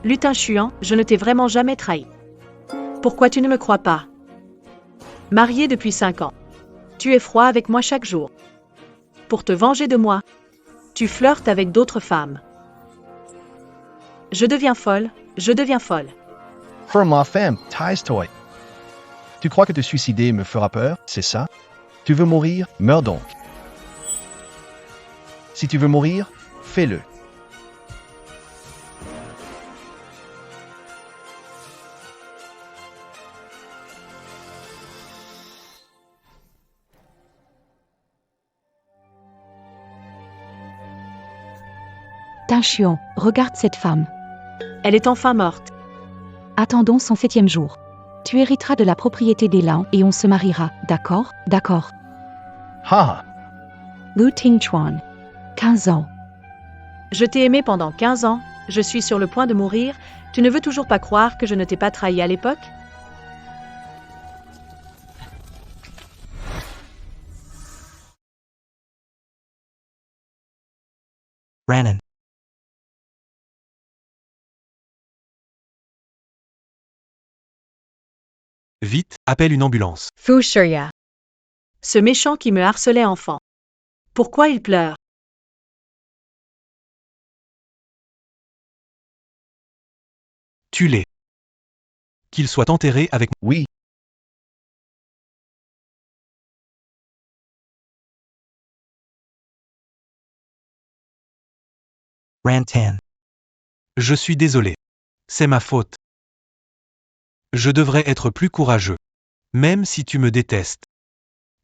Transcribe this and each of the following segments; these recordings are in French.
Lutin Chuan, je ne t'ai vraiment jamais trahi. Pourquoi tu ne me crois pas? Marié depuis 5 ans. Tu es froid avec moi chaque jour. Pour te venger de moi, tu flirtes avec d'autres femmes. Je deviens folle, je deviens folle. For ma femme, taise-toi. Tu crois que te suicider me fera peur, c'est ça? Tu veux mourir? Meurs donc. Si tu veux mourir, fais-le. Tin Chuan, regarde cette femme. Elle est enfin morte. Attendons son 7e jour. Tu hériteras de la propriété des Lin et on se mariera, d'accord? D'accord. Ha! Lu Ting Chuan. 15 ans. Je t'ai aimé pendant 15 ans, je suis sur le point de mourir, tu ne veux toujours pas croire que je ne t'ai pas trahi à l'époque? Ranan. Vite, appelle une ambulance. Fu Shiya. Ce méchant qui me harcelait enfant. Pourquoi il pleure? Tue-les. Qu'ils soient enterrés avec Oui, Rantan. Je suis désolé. C'est ma faute. Je devrais être plus courageux. Même si tu me détestes.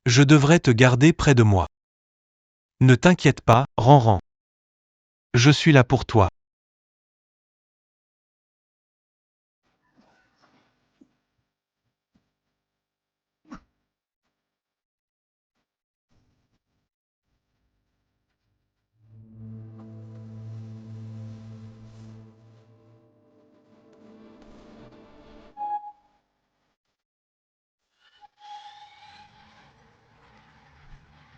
Je devrais te garder près de moi. Ne t'inquiète pas, Ranran. Je suis là pour toi.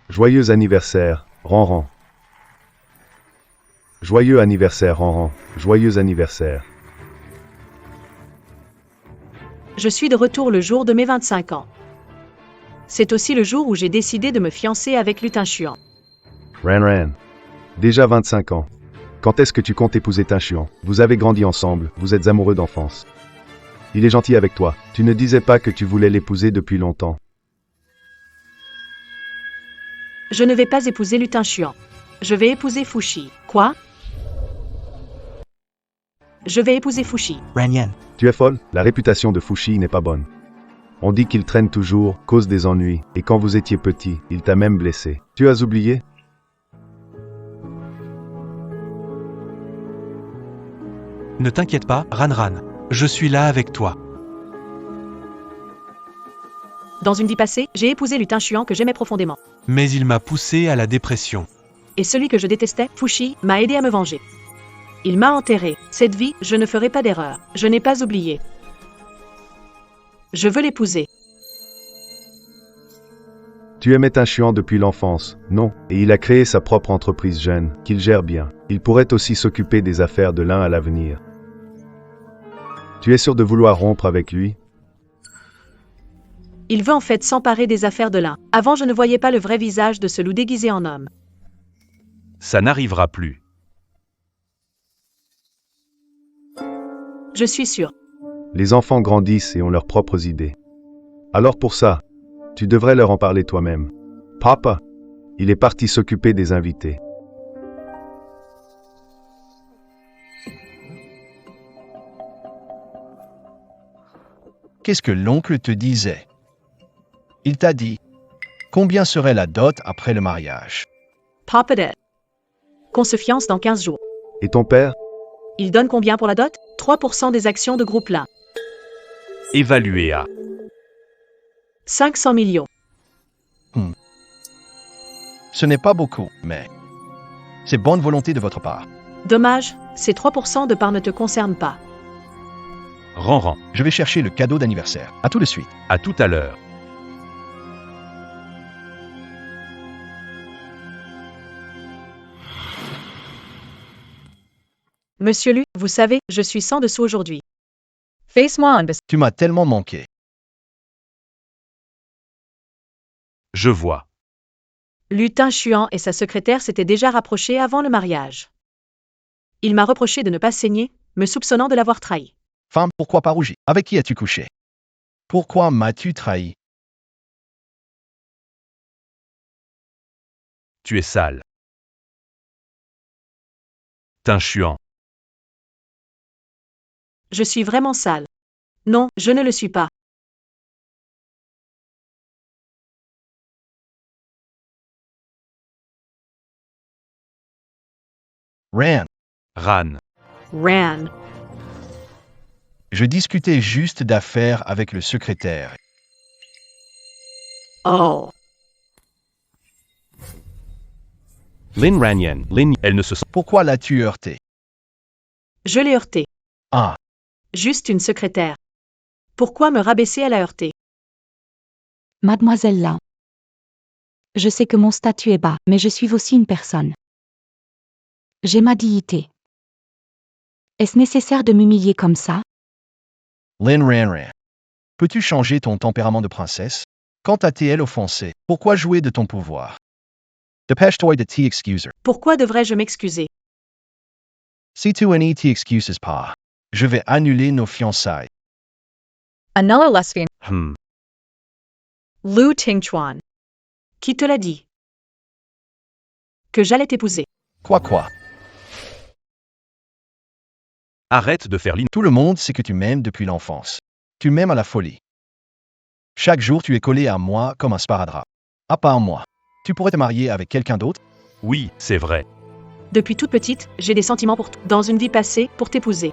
Joyeux anniversaire, Ranran. Joyeux anniversaire, Ranran. Joyeux anniversaire. Je suis de retour le jour de mes 25 ans. C'est aussi le jour où j'ai décidé de me fiancer avec Lutin Chuan. Ran. Déjà 25 ans. Quand est-ce que tu comptes épouser Tin Chuan? Vous avez grandi ensemble, vous êtes amoureux d'enfance. Il est gentil avec toi. Tu ne disais pas que tu voulais l'épouser depuis longtemps. Je ne vais pas épouser Lutin Chuan. Je vais épouser Fushi. Quoi? Je vais épouser Fushi. Ranyan. Tu es folle? La réputation de Fushi n'est pas bonne. On dit qu'il traîne toujours, cause des ennuis, et quand vous étiez petit, il t'a même blessé. Tu as oublié? Ne t'inquiète pas, Ranran. Je suis là avec toi. Dans une vie passée, j'ai épousé Lutin Chuan que j'aimais profondément. Mais il m'a poussé à la dépression. Et celui que je détestais, Fushi, m'a aidé à me venger. Il m'a enterré. Cette vie, je ne ferai pas d'erreur. Je n'ai pas oublié. Je veux l'épouser. Tu aimais Tin Chuan depuis l'enfance, non? Et il a créé sa propre entreprise jeune, qu'il gère bien. Il pourrait aussi s'occuper des affaires de l'un à l'avenir. Tu es sûr de vouloir rompre avec lui? Il veut en fait s'emparer des affaires de l'un. Avant, je ne voyais pas le vrai visage de ce loup déguisé en homme. Ça n'arrivera plus. Je suis sûre. Les enfants grandissent et ont leurs propres idées. Alors pour ça, tu devrais leur en parler toi-même. Papa, il est parti s'occuper des invités. qu'est-ce que l'oncle te disait? Il t'a dit, combien serait la dot après le mariage? Papa dit qu'on se fiance dans 15 jours. Et ton père? Il donne combien pour la dot? 3% des actions de groupe là. Évalué à 500 millions. Ce n'est pas beaucoup, mais c'est bonne volonté de votre part. Dommage, ces 3% de part ne te concernent pas. Ranran. Je vais chercher le cadeau d'anniversaire. À tout de suite. À tout à l'heure. Monsieur Lu, vous savez, je suis sans dessous aujourd'hui. Face-moi en Tu m'as tellement manqué. Je vois. Lutin Chuan et sa secrétaire s'étaient déjà rapprochés avant le mariage. Il m'a reproché de ne pas saigner, me soupçonnant de l'avoir trahi. Femme, pourquoi pas rougi? Avec qui as-tu couché? Pourquoi m'as-tu trahi? Tu es sale. Tin Chuan. Je suis vraiment sale. Non, je ne le suis pas. Ran. Ran. Ran. Je discutais juste d'affaires avec le secrétaire. Oh. Lin Ranyan. Lin. Elle ne se sent. Pourquoi l'as-tu heurté? Je l'ai heurté. Ah, Juste une secrétaire. Pourquoi me rabaisser à la heurter? Mademoiselle Lin. Je sais que mon statut est bas, mais je suis aussi une personne. J'ai ma dignité. Est-ce nécessaire de m'humilier comme ça? Lin Ran. Peux-tu changer ton tempérament de princesse? Quand a-t-elle offensé? Pourquoi jouer de ton pouvoir? Dépêche-toi de t'excuser. Pourquoi devrais-je m'excuser? Si tu ne t'excuses pas, je vais annuler nos fiançailles. Annulla lesbian. Lu Tingchuan. Qui te l'a dit? Que j'allais t'épouser. Quoi? Arrête de faire Tout le monde sait que tu m'aimes depuis l'enfance. Tu m'aimes à la folie. Chaque jour tu es collé à moi comme un sparadrap. À part moi. Tu pourrais te marier avec quelqu'un d'autre? Oui, c'est vrai. Depuis toute petite, j'ai des sentiments pour toi. Dans une vie passée, pour t'épouser.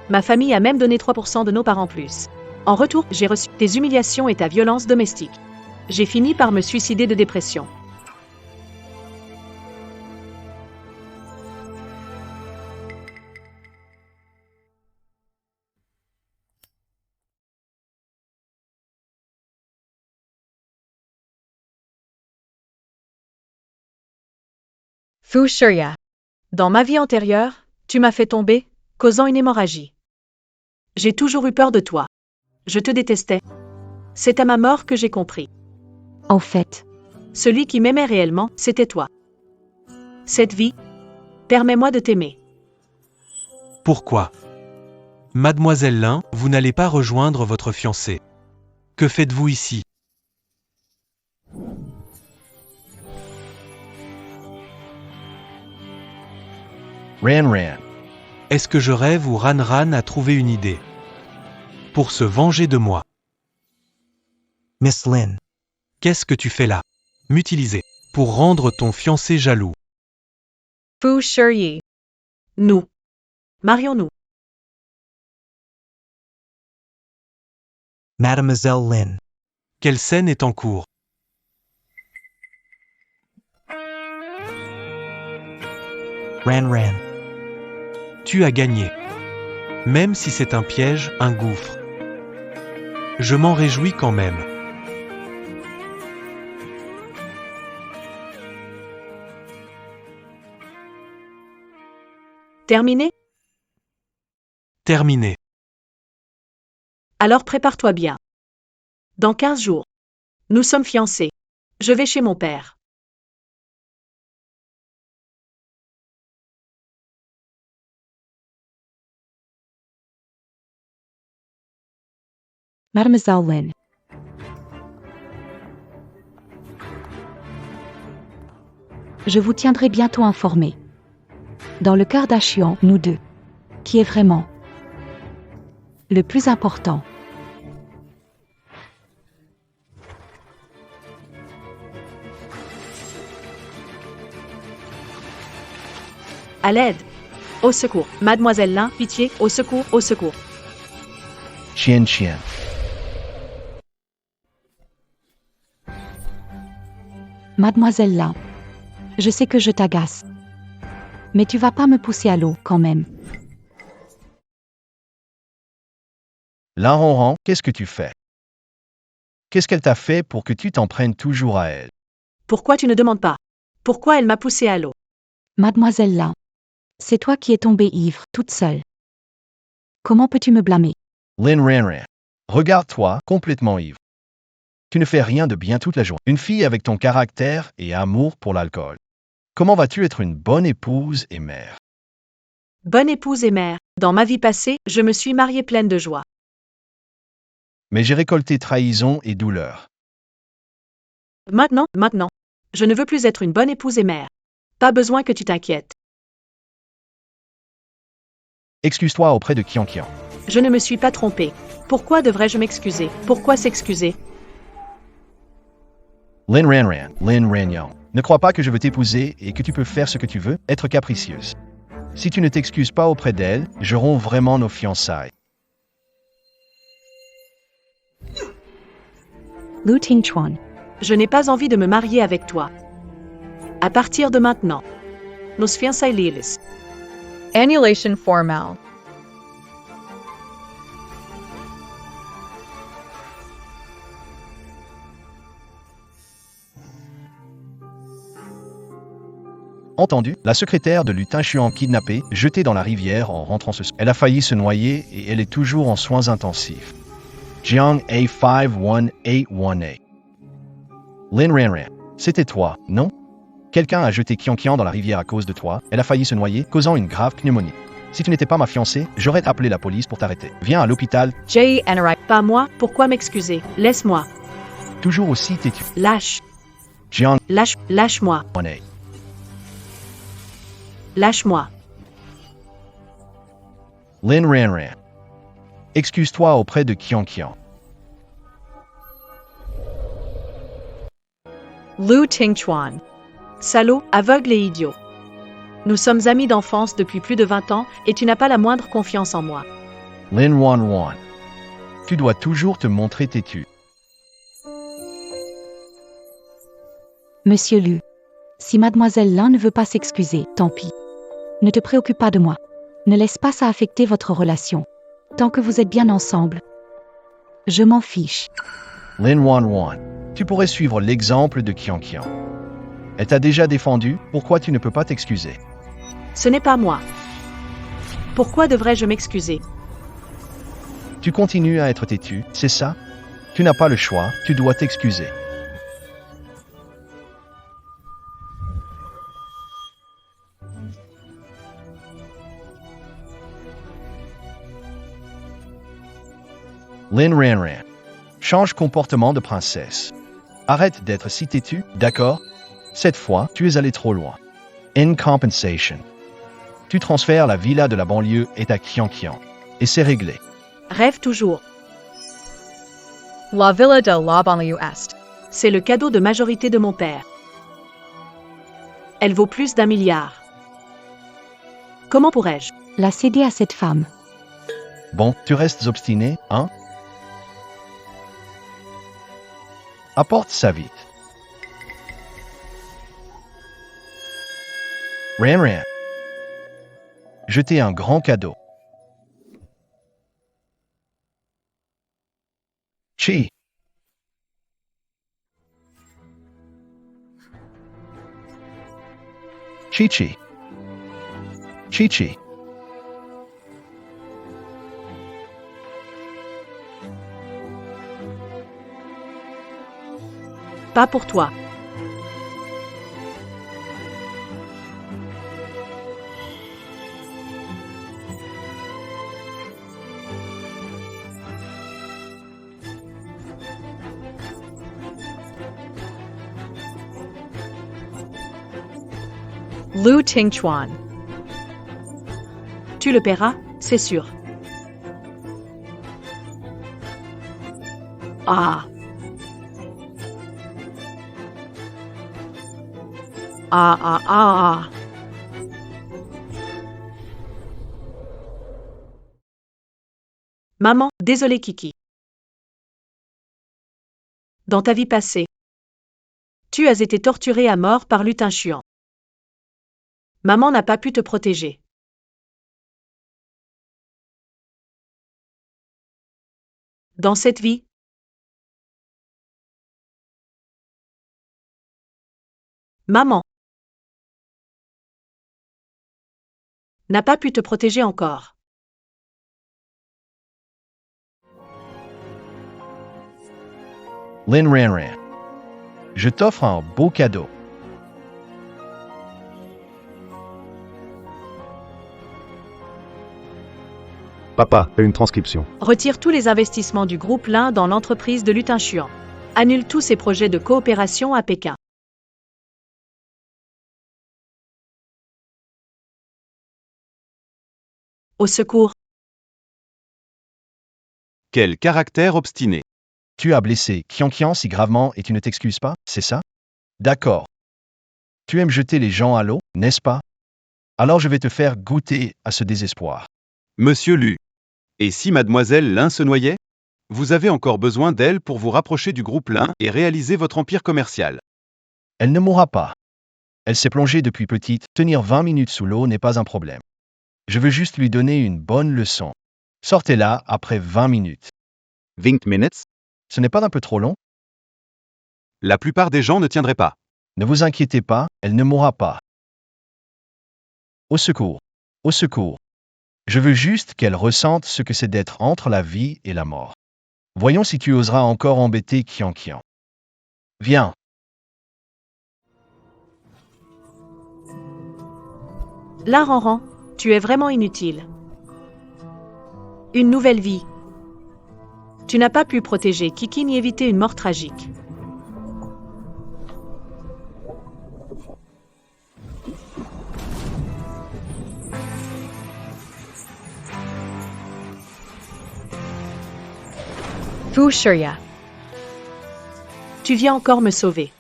Ma famille a même donné 3% de nos parents plus. En retour, j'ai reçu tes humiliations et ta violence domestique. J'ai fini par me suicider de dépression. Fu Shurya. Dans ma vie antérieure, tu m'as fait tomber, causant une hémorragie. J'ai toujours eu peur de toi. Je te détestais. C'est à ma mort que j'ai compris. Au fait, Celui qui m'aimait réellement, c'était toi. Cette vie, permets-moi de t'aimer. Pourquoi? Mademoiselle Lin, vous n'allez pas rejoindre votre fiancé. Que faites-vous ici? Ran. Est-ce que je rêve ou Ran a trouvé une idée? Pour se venger de moi. Miss Lin. Qu'est-ce que tu fais là? M'utiliser. Pour rendre ton fiancé jaloux. Fu Shuryi. Nous. Marions-nous. Mademoiselle Lin. Quelle scène est en cours? Ran. Tu as gagné. Même si c'est un piège, un gouffre. Je m'en réjouis quand même. Terminé? Terminé. Alors prépare-toi bien. Dans 15 jours. Nous sommes fiancés. Je vais chez mon père. Mademoiselle Lin. Je vous tiendrai bientôt informé. Dans le Kardashian, nous deux. Qui est vraiment le plus important? À l'aide. Au secours. Mademoiselle Lin, pitié, au secours, au secours. Chien. Mademoiselle Lin. Je sais que je t'agace. Mais tu vas pas me pousser à l'eau, quand même. Lin Ran, qu'est-ce que tu fais? Qu'est-ce qu'elle t'a fait pour que tu t'en prennes toujours à elle? Pourquoi tu ne demandes pas? Pourquoi elle m'a poussé à l'eau? Mademoiselle Lin. C'est toi qui es tombée ivre, toute seule. Comment peux-tu me blâmer? Lin Ranran. Regarde-toi, complètement ivre. Tu ne fais rien de bien toute la journée. Une fille avec ton caractère et amour pour l'alcool. Comment vas-tu être une bonne épouse et mère? Bonne épouse et mère, dans ma vie passée, je me suis mariée pleine de joie. Mais j'ai récolté trahison et douleur. Maintenant, je ne veux plus être une bonne épouse et mère. Pas besoin que tu t'inquiètes. Excuse-toi auprès de Kian Kian. Je ne me suis pas trompée. Pourquoi devrais-je m'excuser? Pourquoi s'excuser? Lin Ranran, Lin Ranyan. Ne crois pas que je veux t'épouser et que tu peux faire ce que tu veux, être capricieuse. Si tu ne t'excuses pas auprès d'elle, je romps vraiment nos fiançailles. Lu Tingchuan. Je n'ai pas envie de me marier avec toi. À partir de maintenant. Nos fiançailles liles. Annulation formal. Entendu, la secrétaire de Lutin Chuan kidnappée, jetée dans la rivière en rentrant ce soir. Elle a failli se noyer et elle est toujours en soins intensifs. Jiang A51818A. Lin Ranran. C'était toi, non? Quelqu'un a jeté Kian Kian dans la rivière à cause de toi, elle a failli se noyer, causant une grave pneumonie. Si tu n'étais pas ma fiancée, j'aurais appelé la police pour t'arrêter. Viens à l'hôpital, J. Enright. Pas moi, pourquoi m'excuser? Laisse-moi. toujours aussi têtu. Lâche. Jiang Lâche-moi. 1A. Lâche-moi. Lin Ranran. Excuse-toi auprès de Kian Kian. Lu Tingchuan. Salaud, aveugle et idiot. Nous sommes amis d'enfance depuis plus de 20 ans et tu n'as pas la moindre confiance en moi. Lin Wan Wan. Tu dois toujours te montrer têtu. Monsieur Lu. Si mademoiselle Lin ne veut pas s'excuser, tant pis. Ne te préoccupe pas de moi. Ne laisse pas ça affecter votre relation. Tant que vous êtes bien ensemble. Je m'en fiche. Lin Wan Wan. Tu pourrais suivre l'exemple de Kian Kian. Elle t'a déjà défendu, pourquoi tu ne peux pas t'excuser? Ce n'est pas moi. Pourquoi devrais-je m'excuser? Tu continues à être têtu, c'est ça? Tu n'as pas le choix, tu dois t'excuser. Lin Ranran. Change comportement de princesse. Arrête d'être si têtu, d'accord? Cette fois, tu es allé trop loin. In compensation. Tu transfères la villa de la banlieue et à Kian Kian. Et c'est réglé. Rêve toujours. La Villa de la Banlieue Est. C'est le cadeau de majorité de mon père. Elle vaut plus d'1 milliard. Comment pourrais-je? La céder à cette femme. Bon, tu restes obstiné, hein? Apporte ça vite. Ranran. Je t'ai un grand cadeau. Chi. Chi-chi. Chi-chi. Pas pour toi. Lu Tingchuan. Tu le paieras, c'est sûr. Ah. Ah ah ah ah. Maman, désolé Kiki. Dans ta vie passée, tu as été torturé à mort par Lutin Chuan. Maman n'a pas pu te protéger. Dans cette vie, maman, n'a pas pu te protéger encore. Lin Ranran. Je t'offre un beau cadeau. Papa, fais une transcription. Retire tous les investissements du groupe Lin dans l'entreprise de Lutin Chuan. Annule tous ses projets de coopération à Pékin. Au secours. Quel caractère obstiné. Tu as blessé Qian si gravement et tu ne t'excuses pas, c'est ça? D'accord. Tu aimes jeter les gens à l'eau, n'est-ce pas? Alors je vais te faire goûter à ce désespoir. Monsieur Lu. Et si mademoiselle Lin se noyait? Vous avez encore besoin d'elle pour vous rapprocher du groupe Lin et réaliser votre empire commercial. Elle ne mourra pas. Elle s'est plongée depuis petite, tenir 20 minutes sous l'eau n'est pas un problème. Je veux juste lui donner une bonne leçon. Sortez-la après 20 minutes. 20 minutes? Ce n'est pas un peu trop long? La plupart des gens ne tiendraient pas. Ne vous inquiétez pas, elle ne mourra pas. Au secours. Au secours. Je veux juste qu'elle ressente ce que c'est d'être entre la vie et la mort. Voyons si tu oseras encore embêter Qian. Viens. Là, Ranran, tu es vraiment inutile. Une nouvelle vie. Tu n'as pas pu protéger Kiki ni éviter une mort tragique. Fu Shurya. Tu viens encore me sauver.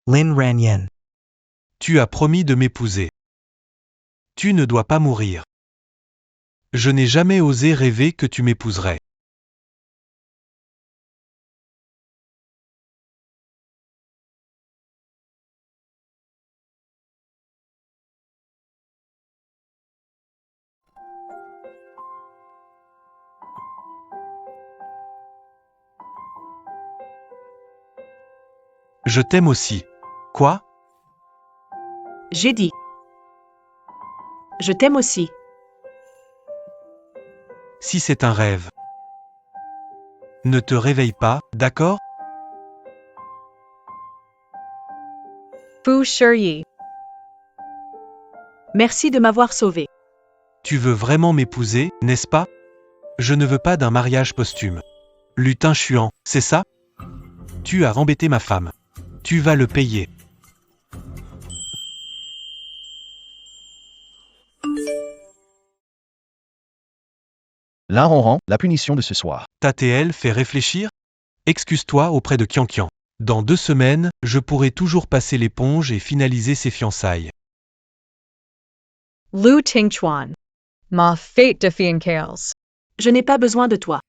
Lin Ranyan. Tu as promis de m'épouser. Tu ne dois pas mourir. Je n'ai jamais osé rêver que tu m'épouserais. Je t'aime aussi. Quoi? J'ai dit. Je t'aime aussi. Si c'est un rêve. Ne te réveille pas, d'accord? Fu Shuryi. Merci de m'avoir sauvé. Tu veux vraiment m'épouser, n'est-ce pas? Je ne veux pas d'un mariage posthume. Lutin Chuan, c'est ça? Tu as embêté ma femme. Tu vas le payer. Là, Ranran, la punition de ce soir. Ta TL fait réfléchir? Excuse-toi auprès de Qian. Dans 2 semaines, je pourrai toujours passer l'éponge et finaliser ses fiançailles. Lu Tingchuan. Ma fate defeating chaos. Je n'ai pas besoin de toi.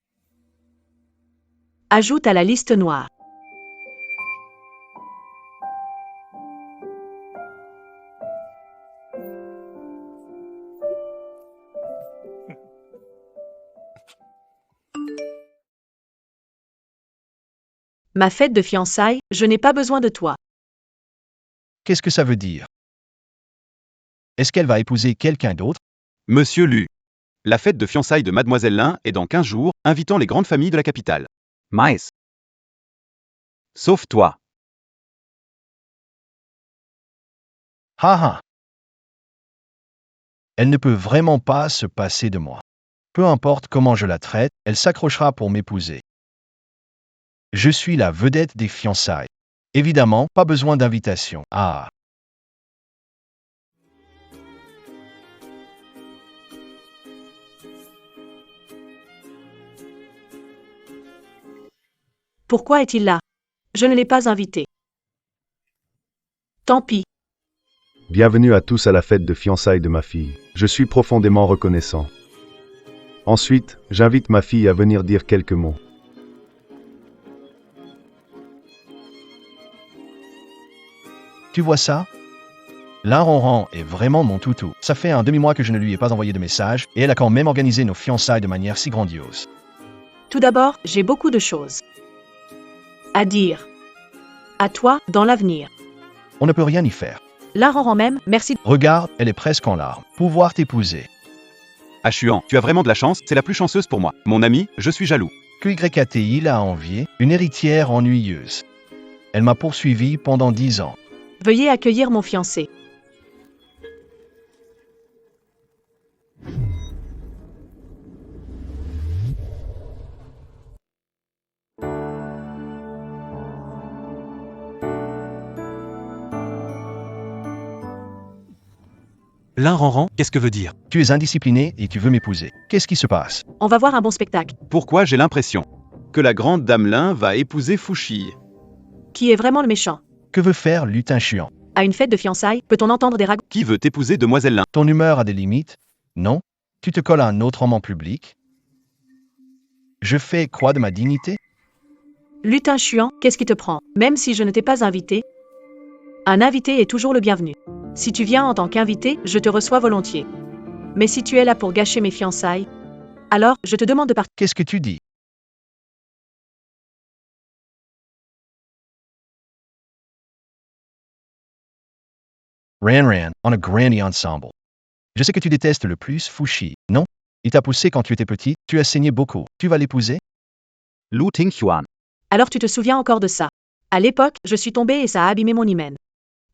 Ajoute à la liste noire. Ma fête de fiançailles, je n'ai pas besoin de toi. Qu'est-ce que ça veut dire? Est-ce qu'elle va épouser quelqu'un d'autre? Monsieur Lu. La fête de fiançailles de mademoiselle Lin est dans 15 jours, invitant les grandes familles de la capitale. Mais. Sauf toi. Haha. Elle ne peut vraiment pas se passer de moi. Peu importe comment je la traite, elle s'accrochera pour m'épouser. Je suis la vedette des fiançailles. Évidemment, pas besoin d'invitation. Ah. Pourquoi est-il là? Je ne l'ai pas invité. Tant pis. Bienvenue à tous à la fête de fiançailles de ma fille. Je suis profondément reconnaissant. Ensuite, j'invite ma fille à venir dire quelques mots. Tu vois ça? Lin Ronran est vraiment mon toutou. Ça fait un demi-mois que je ne lui ai pas envoyé de message, et elle a quand même organisé nos fiançailles de manière si grandiose. Tout d'abord, j'ai beaucoup de choses à dire. À toi, dans l'avenir. On ne peut rien y faire. Lin Ronran même, merci. Regarde, elle est presque en larmes. Pouvoir t'épouser. Ah Chuan, tu as vraiment de la chance, c'est la plus chanceuse pour moi. Mon ami, je suis jaloux. QYATI l'a enviée, une héritière ennuyeuse. Elle m'a poursuivi pendant 10 ans. Veuillez accueillir mon fiancé. Lin Ronran, qu'est-ce que veut dire? Tu es indiscipliné et tu veux m'épouser. Qu'est-ce qui se passe? On va voir un bon spectacle. Pourquoi j'ai l'impression que la grande dame Lin va épouser Fushi? Qui est vraiment le méchant? Que veut faire Lutin Chuan? À une fête de fiançailles, peut-on entendre des ragots? Qui veut épouser demoiselle Lin? Ton humeur a des limites? Non? Tu te colles à un autre homme en public? Je fais quoi de ma dignité? Lutin Chuan, qu'est-ce qui te prend? Même si je ne t'ai pas invité, un invité est toujours le bienvenu. Si tu viens en tant qu'invité, je te reçois volontiers. Mais si tu es là pour gâcher mes fiançailles, alors je te demande de partir. Qu'est-ce que tu dis? Ran, on a grandi ensemble. Je sais que tu détestes le plus Fushi, non? Il t'a poussé quand tu étais petit, tu as saigné beaucoup. Tu vas l'épouser? Lu Tingxuan. Alors tu te souviens encore de ça. À l'époque, je suis tombée et ça a abîmé mon hymen.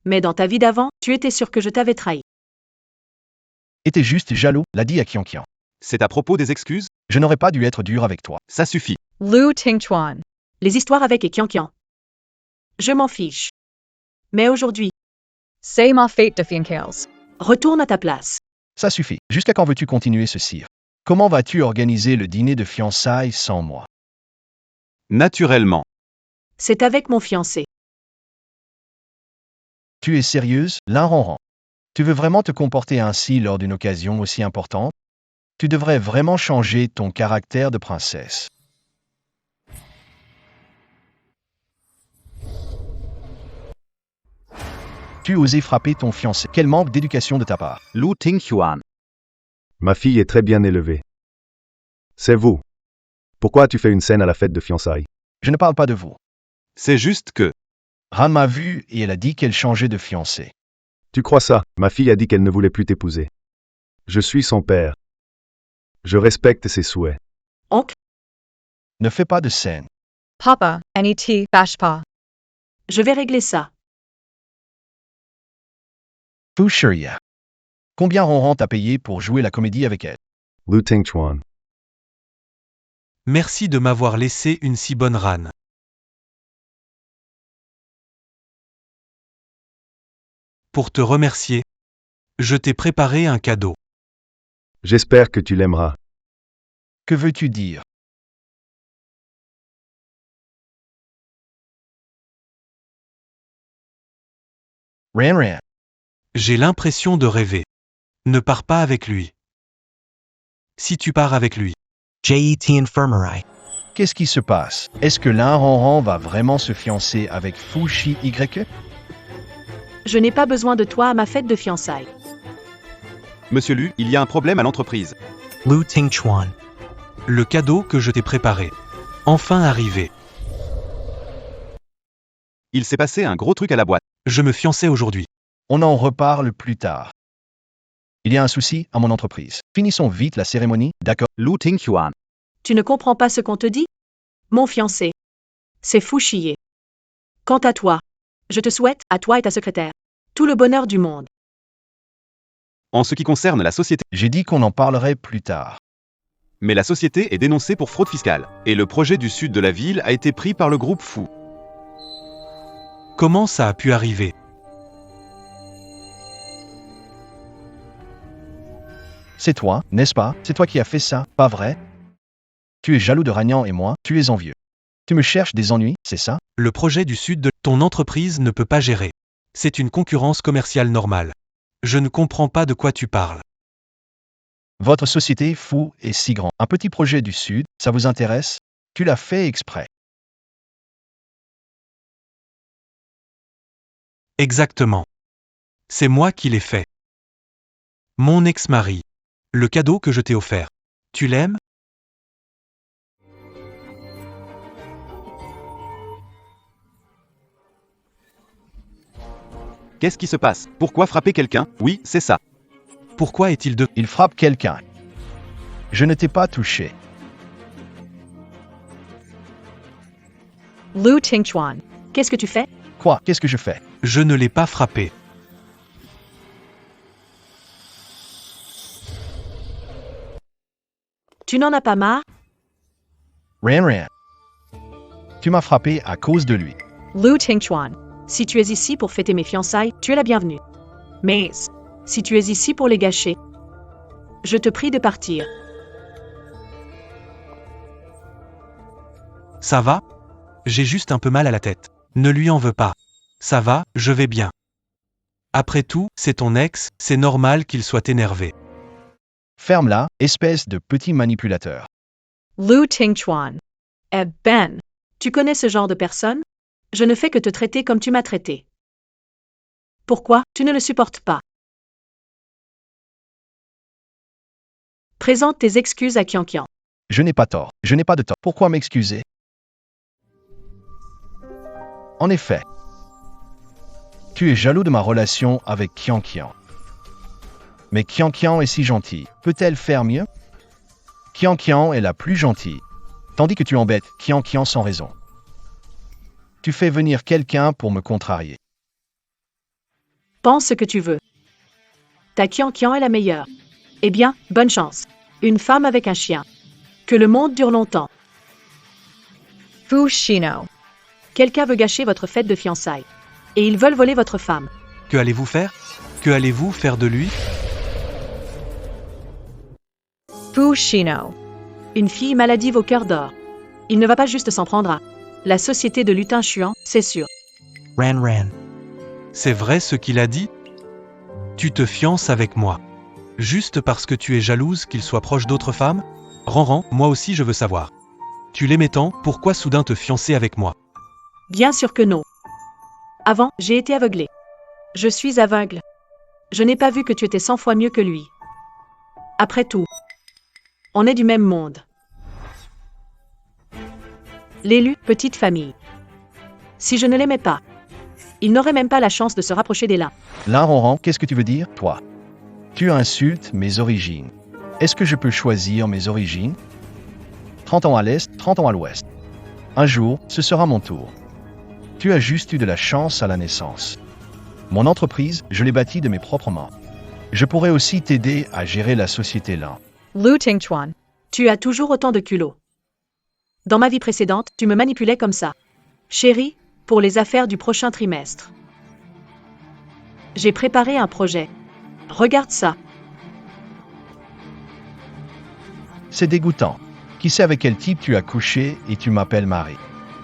Mais dans ta vie d'avant, tu étais sûr que je t'avais trahi. Et t'es juste jaloux, l'a dit à Qianqian. C'est à propos des excuses? Je n'aurais pas dû être dur avec toi. Ça suffit. Lu Tingchuan. Les histoires avec et Qianqian. Je m'en fiche. Mais aujourd'hui, Say ma fate de Fiancales. retourne à ta place. Ça suffit. Jusqu'à quand veux-tu continuer ce cirque? Comment vas-tu organiser le dîner de fiançailles sans moi? Naturellement. C'est avec mon fiancé. Tu es sérieuse, Lin Ronran? Tu veux vraiment te comporter ainsi lors d'une occasion aussi importante? Tu devrais vraiment changer ton caractère de princesse. Tu osé frapper ton fiancé. Quel manque d'éducation de ta part. Lu Tingxuan. Ma fille est très bien élevée. C'est vous. Pourquoi tu fais une scène à la fête de fiançailles? Je ne parle pas de vous. C'est juste que Han m'a vu et elle a dit qu'elle changeait de fiancé. Tu crois ça? Ma fille a dit qu'elle ne voulait plus t'épouser. Je suis son père. Je respecte ses souhaits. Oncle, Ne fais pas de scène. Papa, NET, Bashpa. je vais régler ça. Fushuria. Combien Ronran t'a payé pour jouer la comédie avec elle? Lu Tingchuan. Merci de m'avoir laissé une si bonne rane. Pour te remercier, je t'ai préparé un cadeau. J'espère que tu l'aimeras. Que veux-tu dire? Ran. J'ai l'impression de rêver. Ne pars pas avec lui. Si tu pars avec lui, JET Infirmary. Qu'est-ce qui se passe? Est-ce que Lin Ronran va vraiment se fiancer avec Fushi Y? Je n'ai pas besoin de toi à ma fête de fiançailles. Monsieur Lu, il y a un problème à l'entreprise. Lu Tingchuan. le cadeau que je t'ai préparé. Enfin arrivé. Il s'est passé un gros truc à la boîte. Je me fiançais aujourd'hui. On en reparle plus tard. Il y a un souci à mon entreprise. Finissons vite la cérémonie, d'accord? Lu Tingxuan. Tu ne comprends pas ce qu'on te dit? Mon fiancé. C'est fou chier. Quant à toi, je te souhaite, à toi et ta secrétaire, tout le bonheur du monde. En ce qui concerne la société, J'ai dit qu'on en parlerait plus tard. mais la société est dénoncée pour fraude fiscale, et le projet du sud de la ville a été pris par le groupe Fou. Comment ça a pu arriver? C'est toi, n'est-ce pas? C'est toi qui as fait ça, pas vrai? Tu es jaloux de Ragnan et moi, tu es envieux. Tu me cherches des ennuis, c'est ça? Le projet du sud de ton entreprise ne peut pas gérer. C'est une concurrence commerciale normale. Je ne comprends pas de quoi tu parles. Votre société Fou est si grand. Un petit projet du Sud, ça vous intéresse? Tu l'as fait exprès. Exactement. C'est moi qui l'ai fait. Mon ex-mari. Le cadeau que je t'ai offert. Tu l'aimes? Qu'est-ce qui se passe? Pourquoi frapper quelqu'un? Oui, c'est ça. Pourquoi est-il de... Il frappe quelqu'un. Je ne t'ai pas touché. Lu Tingchuan. Qu'est-ce que tu fais? Quoi? Qu'est-ce que je fais? Je ne l'ai pas frappé. Tu n'en as pas marre? Ran. Tu m'as frappé à cause de lui. Lu Tingchuan. Si tu es ici pour fêter mes fiançailles, tu es la bienvenue. Mais, si tu es ici pour les gâcher, je te prie de partir. Ça va? J'ai juste un peu mal à la tête. Ne lui en veux pas. Ça va, je vais bien. Après tout, c'est ton ex, c'est normal qu'il soit énervé. Ferme-la, espèce de petit manipulateur. Lu Tingchuan. Eh Ben, tu connais ce genre de personne? Je ne fais que te traiter comme tu m'as traité. Pourquoi tu ne le supportes pas? Présente tes excuses à Qianqian. Je n'ai pas tort. Je n'ai pas de tort. Pourquoi m'excuser? En effet, tu es jaloux de ma relation avec Qianqian. Mais Qianqian est si gentille. Peut-elle faire mieux? Qianqian est la plus gentille, tandis que tu embêtes Qianqian sans raison. Tu fais venir quelqu'un pour me contrarier. Pense ce que tu veux. Ta Qianqian est la meilleure. Eh bien, bonne chance. Une femme avec un chien. Que le monde dure longtemps. Fu Shino. Quelqu'un veut gâcher votre fête de fiançailles. Et ils veulent voler votre femme. Que allez-vous faire? Que allez-vous faire de lui? Fu Shino. Une fille maladive au cœur d'or. Il ne va pas juste s'en prendre à la société de lutin chuan, c'est sûr. Ran. C'est vrai ce qu'il a dit? Tu te fiances avec moi. Juste parce que tu es jalouse qu'il soit proche d'autres femmes? Ran, moi aussi je veux savoir. Tu l'aimais tant, pourquoi soudain te fiancer avec moi? Bien sûr que non. Avant, j'ai été aveuglée. Je suis aveugle. Je n'ai pas vu que tu étais 100 fois mieux que lui. Après tout, on est du même monde. L'élu, petite famille. Si je ne l'aimais pas, il n'aurait même pas la chance de se rapprocher des lins. Là, Ronran, qu'est-ce que tu veux dire, toi? Tu insultes mes origines. Est-ce que je peux choisir mes origines? 30 ans à l'est, 30 ans à l'ouest. Un jour, ce sera mon tour. Tu as juste eu de la chance à la naissance. Mon entreprise, je l'ai bâtie de mes propres mains. Je pourrais aussi t'aider à gérer la société lin. Lu Tingchuan. Tu as toujours autant de culot. Dans ma vie précédente, tu me manipulais comme ça. Chérie, pour les affaires du prochain trimestre. J'ai préparé un projet. Regarde ça. C'est dégoûtant. Qui sait avec quel type tu as couché et tu m'appelles Marie?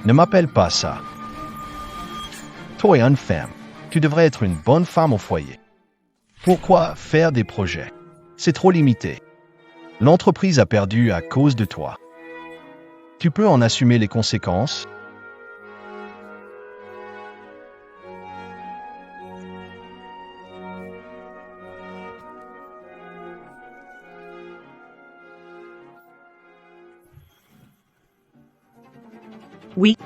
Ne m'appelle pas ça. Toi et une femme. Tu devrais être une bonne femme au foyer. Pourquoi faire des projets? C'est trop limité. L'entreprise a perdu à cause de toi. Tu peux en assumer les conséquences? Oui.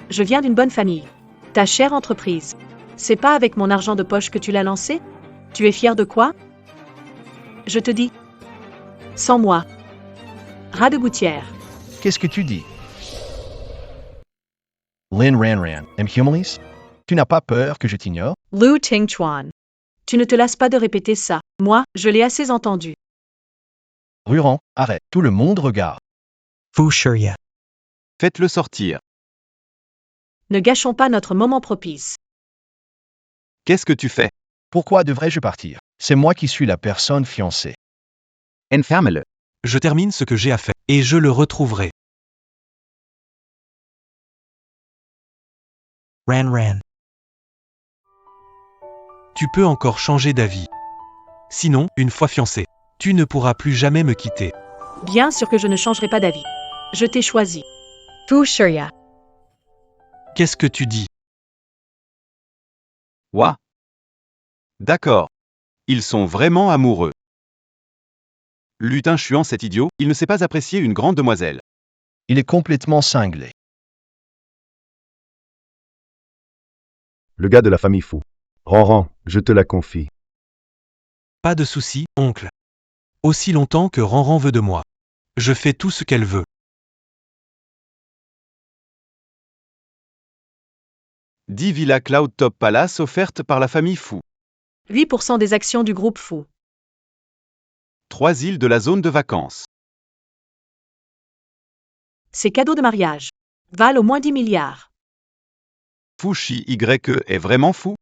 Je viens d'une bonne famille. Ta chère entreprise. C'est pas avec mon argent de poche que tu l'as lancée? Tu es fier de quoi? Je te dis. Sans moi. Ras de gouttière. Qu'est-ce que tu dis? Lin Ran, Humilis? Tu n'as pas peur que je t'ignore? Lu Tingchuan. Tu ne te lasses pas de répéter ça. Moi, je l'ai assez entendu. Ruran, arrête. Tout le monde regarde. Fu Shurya. Faites-le sortir. Ne gâchons pas notre moment propice. Qu'est-ce que tu fais? Pourquoi devrais-je partir? C'est moi qui suis la personne fiancée. Enferme-le. Je termine ce que j'ai à faire, et je le retrouverai. Ran. Tu peux encore changer d'avis. Sinon, une fois fiancé, tu ne pourras plus jamais me quitter. Bien sûr que je ne changerai pas d'avis. Je t'ai choisi. Fu Shurya. Qu'est-ce que tu dis? Ouah. D'accord. Ils sont vraiment amoureux. Lutin Chuan, cet idiot, il ne sait pas apprécier une grande demoiselle. Il est complètement cinglé. Le gars de la famille fou. Ranran, je te la confie. Pas de souci, oncle. Aussi longtemps que Ranran veut de moi. Je fais tout ce qu'elle veut. 10 villas Cloud Top Palace offertes par la famille Fou. 8% des actions du groupe Fou. 3 îles de la zone de vacances. Ces cadeaux de mariage valent au moins 10 milliards. Fushi YE est vraiment fou?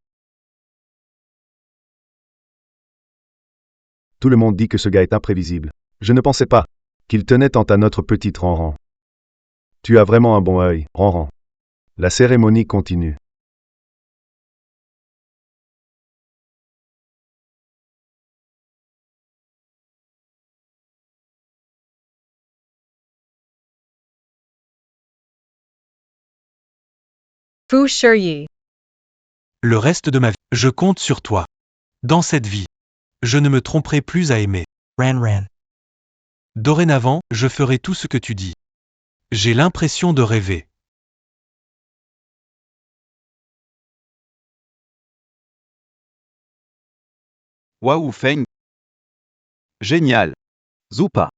Tout le monde dit que ce gars est imprévisible. Je ne pensais pas qu'il tenait tant à notre petite Ranran. Tu as vraiment un bon œil, Ranran. La cérémonie continue. Fu Shiyi. Le reste de ma vie, je compte sur toi. Dans cette vie, je ne me tromperai plus à aimer. Ran Ran. Dorénavant, je ferai tout ce que tu dis. J'ai l'impression de rêver. Waouh Feng. Génial. Zupa.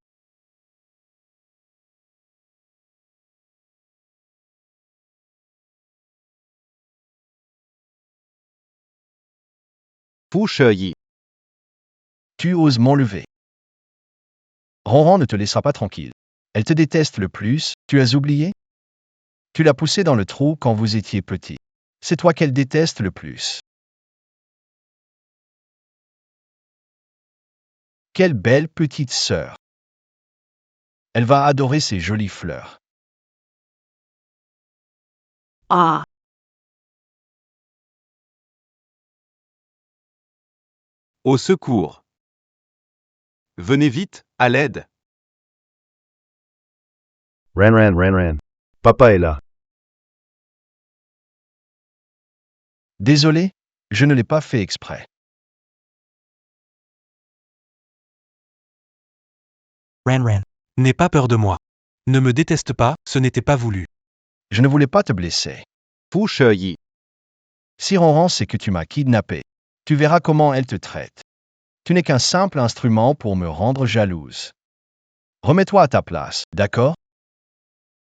Fu Shiyi. Tu oses m'enlever. Ranran ne te laissera pas tranquille. Elle te déteste le plus, tu as oublié? Tu l'as poussée dans le trou quand vous étiez petit. C'est toi qu'elle déteste le plus. Quelle belle petite sœur. Elle va adorer ces jolies fleurs. Ah, Au secours. Venez vite, à l'aide. Ran. Papa est là. Désolé, je ne l'ai pas fait exprès. Ran Ran. N'aie pas peur de moi. Ne me déteste pas, ce n'était pas voulu. Je ne voulais pas te blesser. Fu Shiyi. Si Ranran sait que tu m'as kidnappé, tu verras comment elle te traite. Tu n'es qu'un simple instrument pour me rendre jalouse. Remets-toi à ta place, d'accord?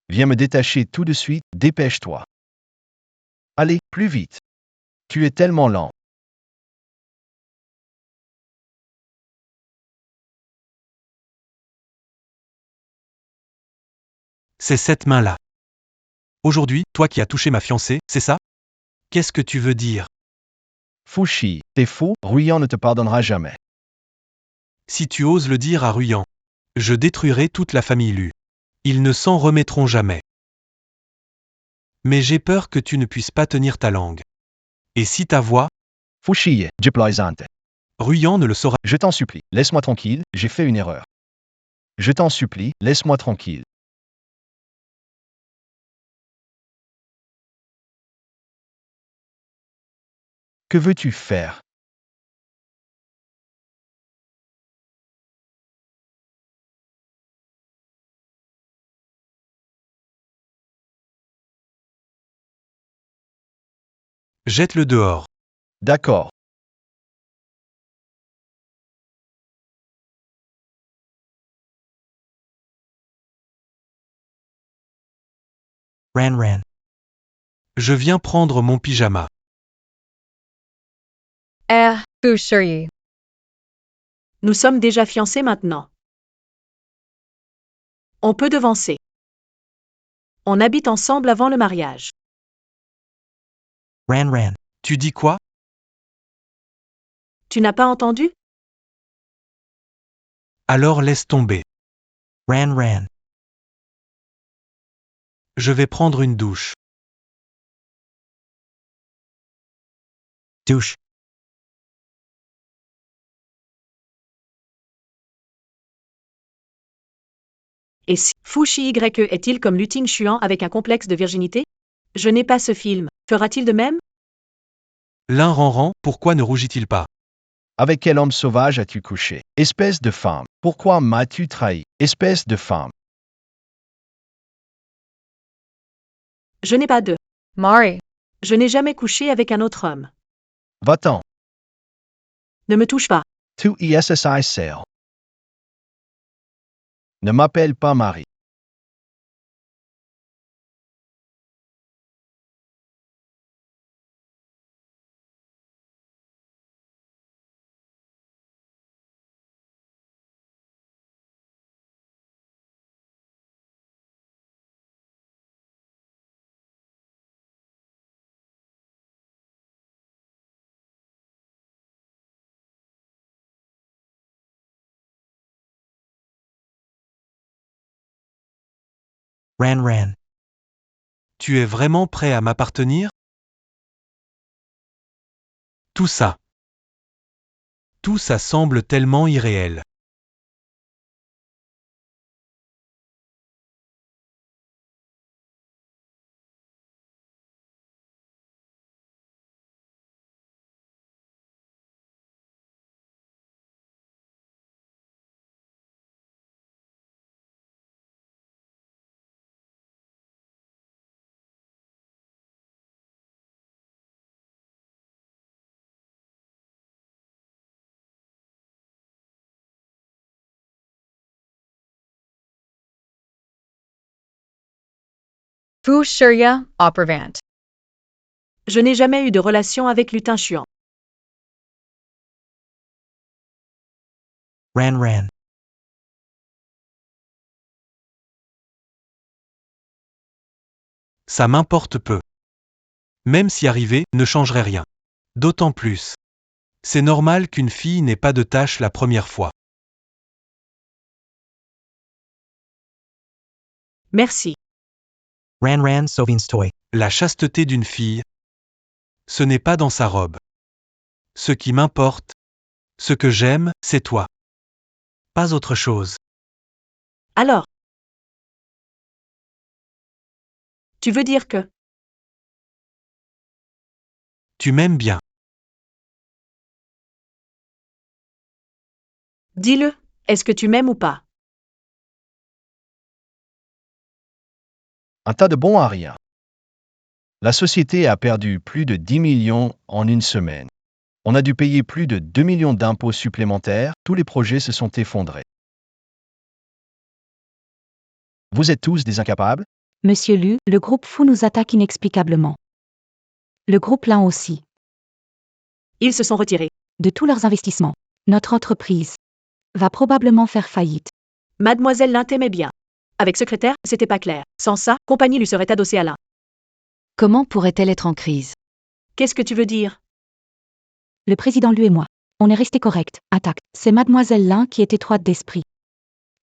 Viens me détacher tout de suite, dépêche-toi. Allez, plus vite. Tu es tellement lent. C'est cette main-là. Aujourd'hui, toi qui as touché ma fiancée, c'est ça? Qu'est-ce que tu veux dire? Fushi, t'es faux, Ruyan ne te pardonnera jamais. Si tu oses le dire à Ruyan, je détruirai toute la famille Lu. Ils ne s'en remettront jamais. Mais j'ai peur que tu ne puisses pas tenir ta langue. Et si ta voix, Fushi, Jiplaisante. Ruyan ne le saura. Je t'en supplie, laisse-moi tranquille, j'ai fait une erreur. Je t'en supplie, laisse-moi tranquille. Que veux-tu faire? Jette-le dehors. D'accord. Ran Ran. Je viens prendre mon pyjama. Fu Shiyi. nous sommes déjà fiancés maintenant. On peut devancer. On habite ensemble avant le mariage. Ran Ran. Tu dis quoi? Tu n'as pas entendu? Alors laisse tomber. Ran Ran. Je vais prendre une douche. Douche. Et si Fushi YE est-il comme Luting Chuan avec un complexe de virginité? Je n'ai pas ce film. Fera-t-il de même? L'un Ranran, pourquoi ne rougit-il pas? Avec quel homme sauvage as-tu couché? Espèce de femme. Pourquoi m'as-tu trahi? Espèce de femme. Je n'ai pas de. Mari. Je n'ai jamais couché avec un autre homme. Va-t'en. Ne me touche pas. Tu issi sale. Ne m'appelle pas Marie. Ran. Tu es vraiment prêt à m'appartenir? Tout ça. Tout ça semble tellement irréel. Fu Shurya Opervant. Je n'ai jamais eu de relation avec Lutin Chuan. Ran. Ça m'importe peu. Même si arriver ne changerait rien. D'autant plus. C'est normal qu'une fille n'ait pas de tâche la première fois. Merci. Ran Sovinstoy. La chasteté d'une fille, ce n'est pas dans sa robe. Ce qui m'importe, ce que j'aime, c'est toi. Pas autre chose. Alors. Tu veux dire que. Tu m'aimes bien. Dis-le, est-ce que tu m'aimes ou pas? Un tas de bons à rien. La société a perdu plus de 10 millions en une semaine. On a dû payer plus de 2 millions d'impôts supplémentaires, tous les projets se sont effondrés. Vous êtes tous des incapables? Monsieur Lu, le groupe Fou nous attaque inexplicablement. Le groupe Lin aussi. Ils se sont retirés. De tous leurs investissements. Notre entreprise va probablement faire faillite. Mademoiselle Lin t'aimait bien. Avec secrétaire, c'était pas clair. Sans ça, compagnie lui serait adossée à Lin. Comment pourrait-elle être en crise? Qu'est-ce que tu veux dire? Le président Lu et moi, on est resté correct, attaque. C'est Mademoiselle Lin qui est étroite d'esprit.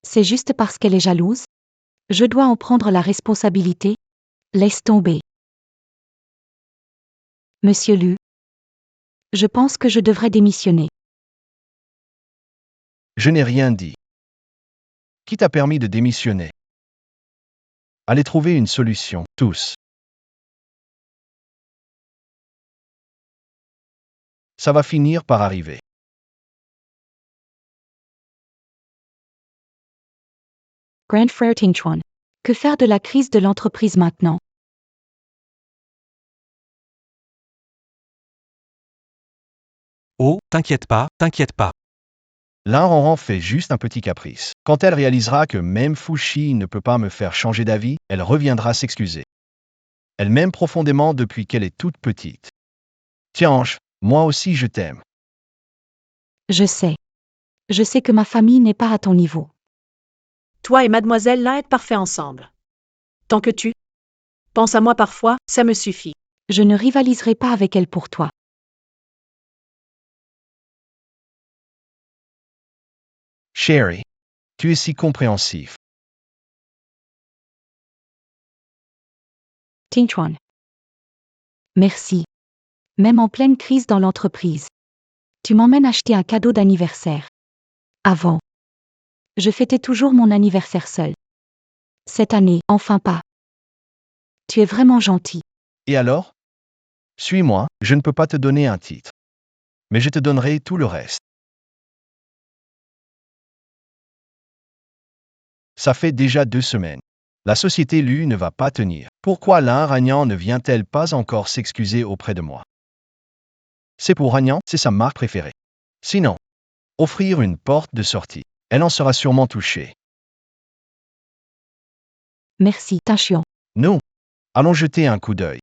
C'est juste parce qu'elle est jalouse? Je dois en prendre la responsabilité? Laisse tomber. Monsieur Lu, je pense que je devrais démissionner. Je n'ai rien dit. Qui t'a permis de démissionner? Allez trouver une solution, tous. Ça va finir par arriver. Grand Frère Tingchuan. Que faire de la crise de l'entreprise maintenant? Oh, t'inquiète pas. L'un fait juste un petit caprice. Quand elle réalisera que même Fushi ne peut pas me faire changer d'avis, elle reviendra s'excuser. Elle m'aime profondément depuis qu'elle est toute petite. Tiens, moi aussi je t'aime. Je sais. Je sais que ma famille n'est pas à ton niveau. Toi et Mademoiselle Lin êtes parfaits ensemble. Tant que tu penses à moi parfois, ça me suffit. Je ne rivaliserai pas avec elle pour toi. Sherry, tu es si compréhensif. Tingchuan. Merci. Même en pleine crise dans l'entreprise. Tu m'emmènes acheter un cadeau d'anniversaire. Avant. Je fêtais toujours mon anniversaire seul. Cette année, enfin pas. Tu es vraiment gentil. Et alors? Suis-moi, je ne peux pas te donner un titre. Mais je te donnerai tout le reste. Ça fait déjà 2 semaines. La société Lu ne va pas tenir. Pourquoi Lin Ragnan ne vient-elle pas encore s'excuser auprès de moi? C'est pour Ragnan, c'est sa marque préférée. Sinon, offrir une porte de sortie. Elle en sera sûrement touchée. Merci, Tachion. Nous, allons jeter un coup d'œil.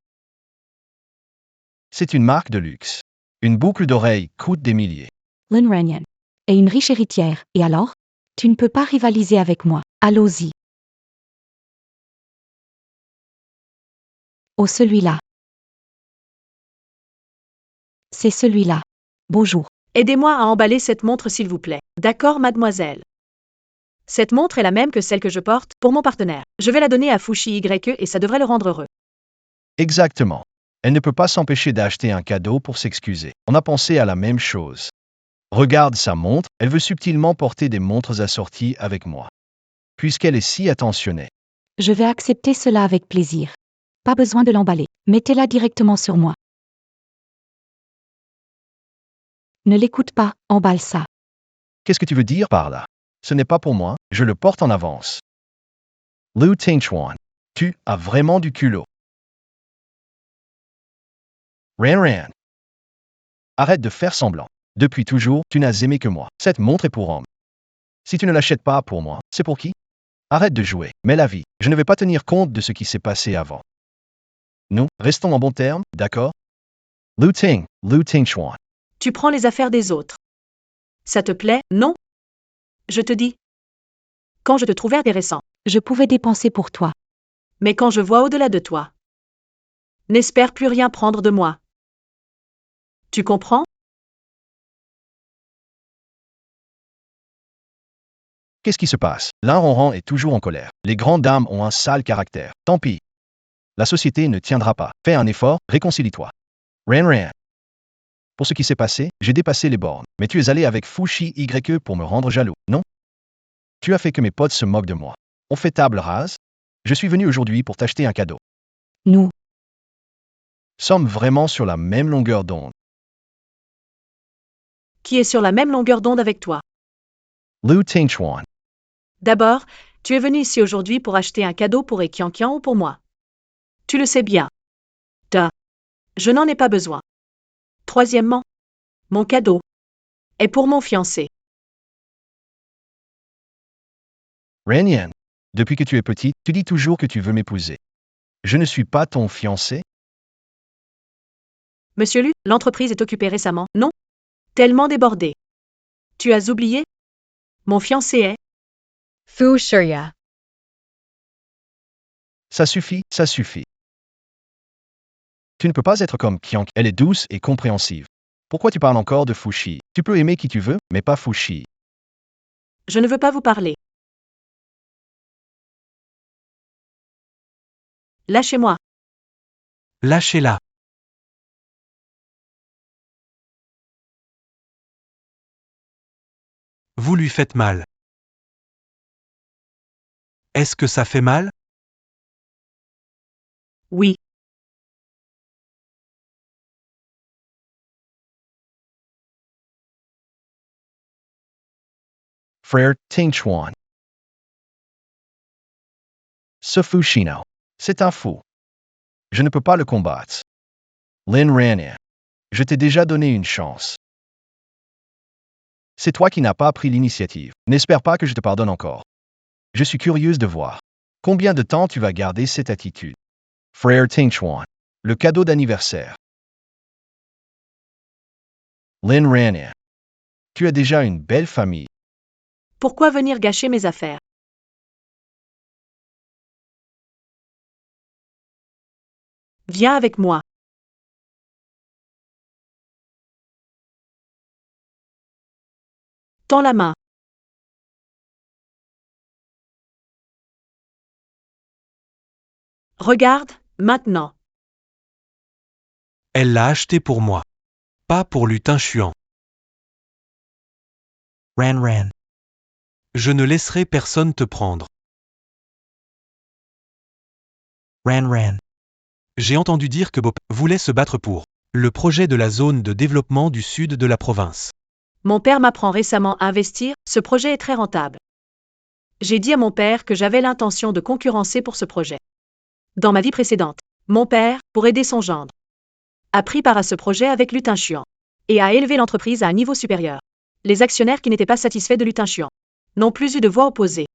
C'est une marque de luxe. Une boucle d'oreille coûte des milliers. Lin Ranyan. Et une riche héritière, et alors? Tu ne peux pas rivaliser avec moi. Allons-y. Oh, celui-là. C'est celui-là. Bonjour. Aidez-moi à emballer cette montre s'il vous plaît. D'accord, mademoiselle. Cette montre est la même que celle que je porte pour mon partenaire. Je vais la donner à Fushi YE et ça devrait le rendre heureux. Exactement. Elle ne peut pas s'empêcher d'acheter un cadeau pour s'excuser. On a pensé à la même chose. Regarde sa montre, elle veut subtilement porter des montres assorties avec moi. Puisqu'elle est si attentionnée. Je vais accepter cela avec plaisir. Pas besoin de l'emballer. Mettez-la directement sur moi. Ne l'écoute pas, emballe ça. Qu'est-ce que tu veux dire par là? Ce n'est pas pour moi, je le porte en avance. Lu Tingchuan, tu as vraiment du culot. Ran. Arrête de faire semblant. Depuis toujours, tu n'as aimé que moi. Cette montre est pour homme. Si tu ne l'achètes pas pour moi, c'est pour qui? Arrête de jouer. Mais la vie, je ne vais pas tenir compte de ce qui s'est passé avant. Nous, restons en bons termes, d'accord? Lu Tingchuan. Tu prends les affaires des autres. Ça te plaît, non? Je te dis. Quand je te trouvais intéressant. Je pouvais dépenser pour toi. Mais quand je vois au-delà de toi. N'espère plus rien prendre de moi. Tu comprends? Qu'est-ce qui se passe? Lin Ronran est toujours en colère. Les grandes dames ont un sale caractère. Tant pis. La société ne tiendra pas. Fais un effort, réconcilie-toi. Ran. Pour ce qui s'est passé, j'ai dépassé les bornes. Mais tu es allé avec Fushi YE pour me rendre jaloux, non? Tu as fait que mes potes se moquent de moi. On fait table rase? Je suis venu aujourd'hui pour t'acheter un cadeau. Nous. Sommes vraiment sur la même longueur d'onde. Qui est sur la même longueur d'onde avec toi? Lu Tingchuan. D'abord, tu es venu ici aujourd'hui pour acheter un cadeau pour Ekiankian ou pour moi. Tu le sais bien. Je n'en ai pas besoin. Troisièmement, mon cadeau est pour mon fiancé. Ranyan. Depuis que tu es petite, tu dis toujours que tu veux m'épouser. Je ne suis pas ton fiancé? Monsieur Lu, l'entreprise est occupée récemment, non? Tellement débordée. Tu as oublié? Mon fiancé est... Fu Shurya. Ça suffit, ça suffit. Tu ne peux pas être comme Kiank, elle est douce et compréhensive. Pourquoi tu parles encore de Fushi? Tu peux aimer qui tu veux, mais pas Fushi. Je ne veux pas vous parler. Lâchez-moi. Lâchez-la. Vous lui faites mal. Est-ce que ça fait mal? Oui. Frère Tingchuan. Ce Fushino. C'est un fou. Je ne peux pas le combattre. Lin Ranyan. Je t'ai déjà donné une chance. C'est toi qui n'as pas pris l'initiative. N'espère pas que je te pardonne encore. Je suis curieuse de voir. Combien de temps tu vas garder cette attitude? Frère Tingchuan. Le cadeau d'anniversaire. Lin Ranyan. Tu as déjà une belle famille. Pourquoi venir gâcher mes affaires? Viens avec moi. Tends la main. Regarde, maintenant. Elle l'a acheté pour moi. Pas pour Lu Tingchuan. Ran. Je ne laisserai personne te prendre. Ran. J'ai entendu dire que Bob voulait se battre pour le projet de la zone de développement du sud de la province. Mon père m'apprend récemment à investir, ce projet est très rentable. J'ai dit à mon père que j'avais l'intention de concurrencer pour ce projet. Dans ma vie précédente, mon père, pour aider son gendre, a pris part à ce projet avec Lutin Chuan et a élevé l'entreprise à un niveau supérieur. Les actionnaires qui n'étaient pas satisfaits de Lutin Chuan n'ont plus eu de voix opposée.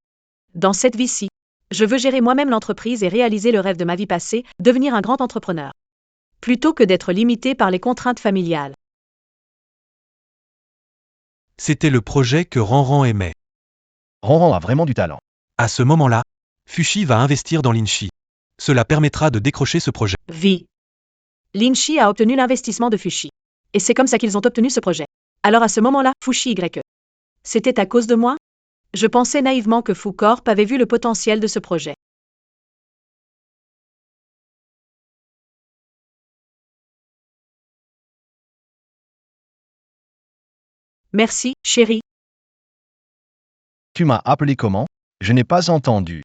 Dans cette vie-ci, je veux gérer moi-même l'entreprise et réaliser le rêve de ma vie passée, devenir un grand entrepreneur, plutôt que d'être limité par les contraintes familiales. C'était le projet que Ranran aimait. Ranran a vraiment du talent. À ce moment-là, Fushi va investir dans Linchi. Cela permettra de décrocher ce projet. Vie. Linchi a obtenu l'investissement de Fushi. Et c'est comme ça qu'ils ont obtenu ce projet. Alors à ce moment-là, Fushi Y. C'était à cause de moi? Je pensais naïvement que Fu Corp avait vu le potentiel de ce projet. Merci, chérie. Tu m'as appelé comment? Je n'ai pas entendu.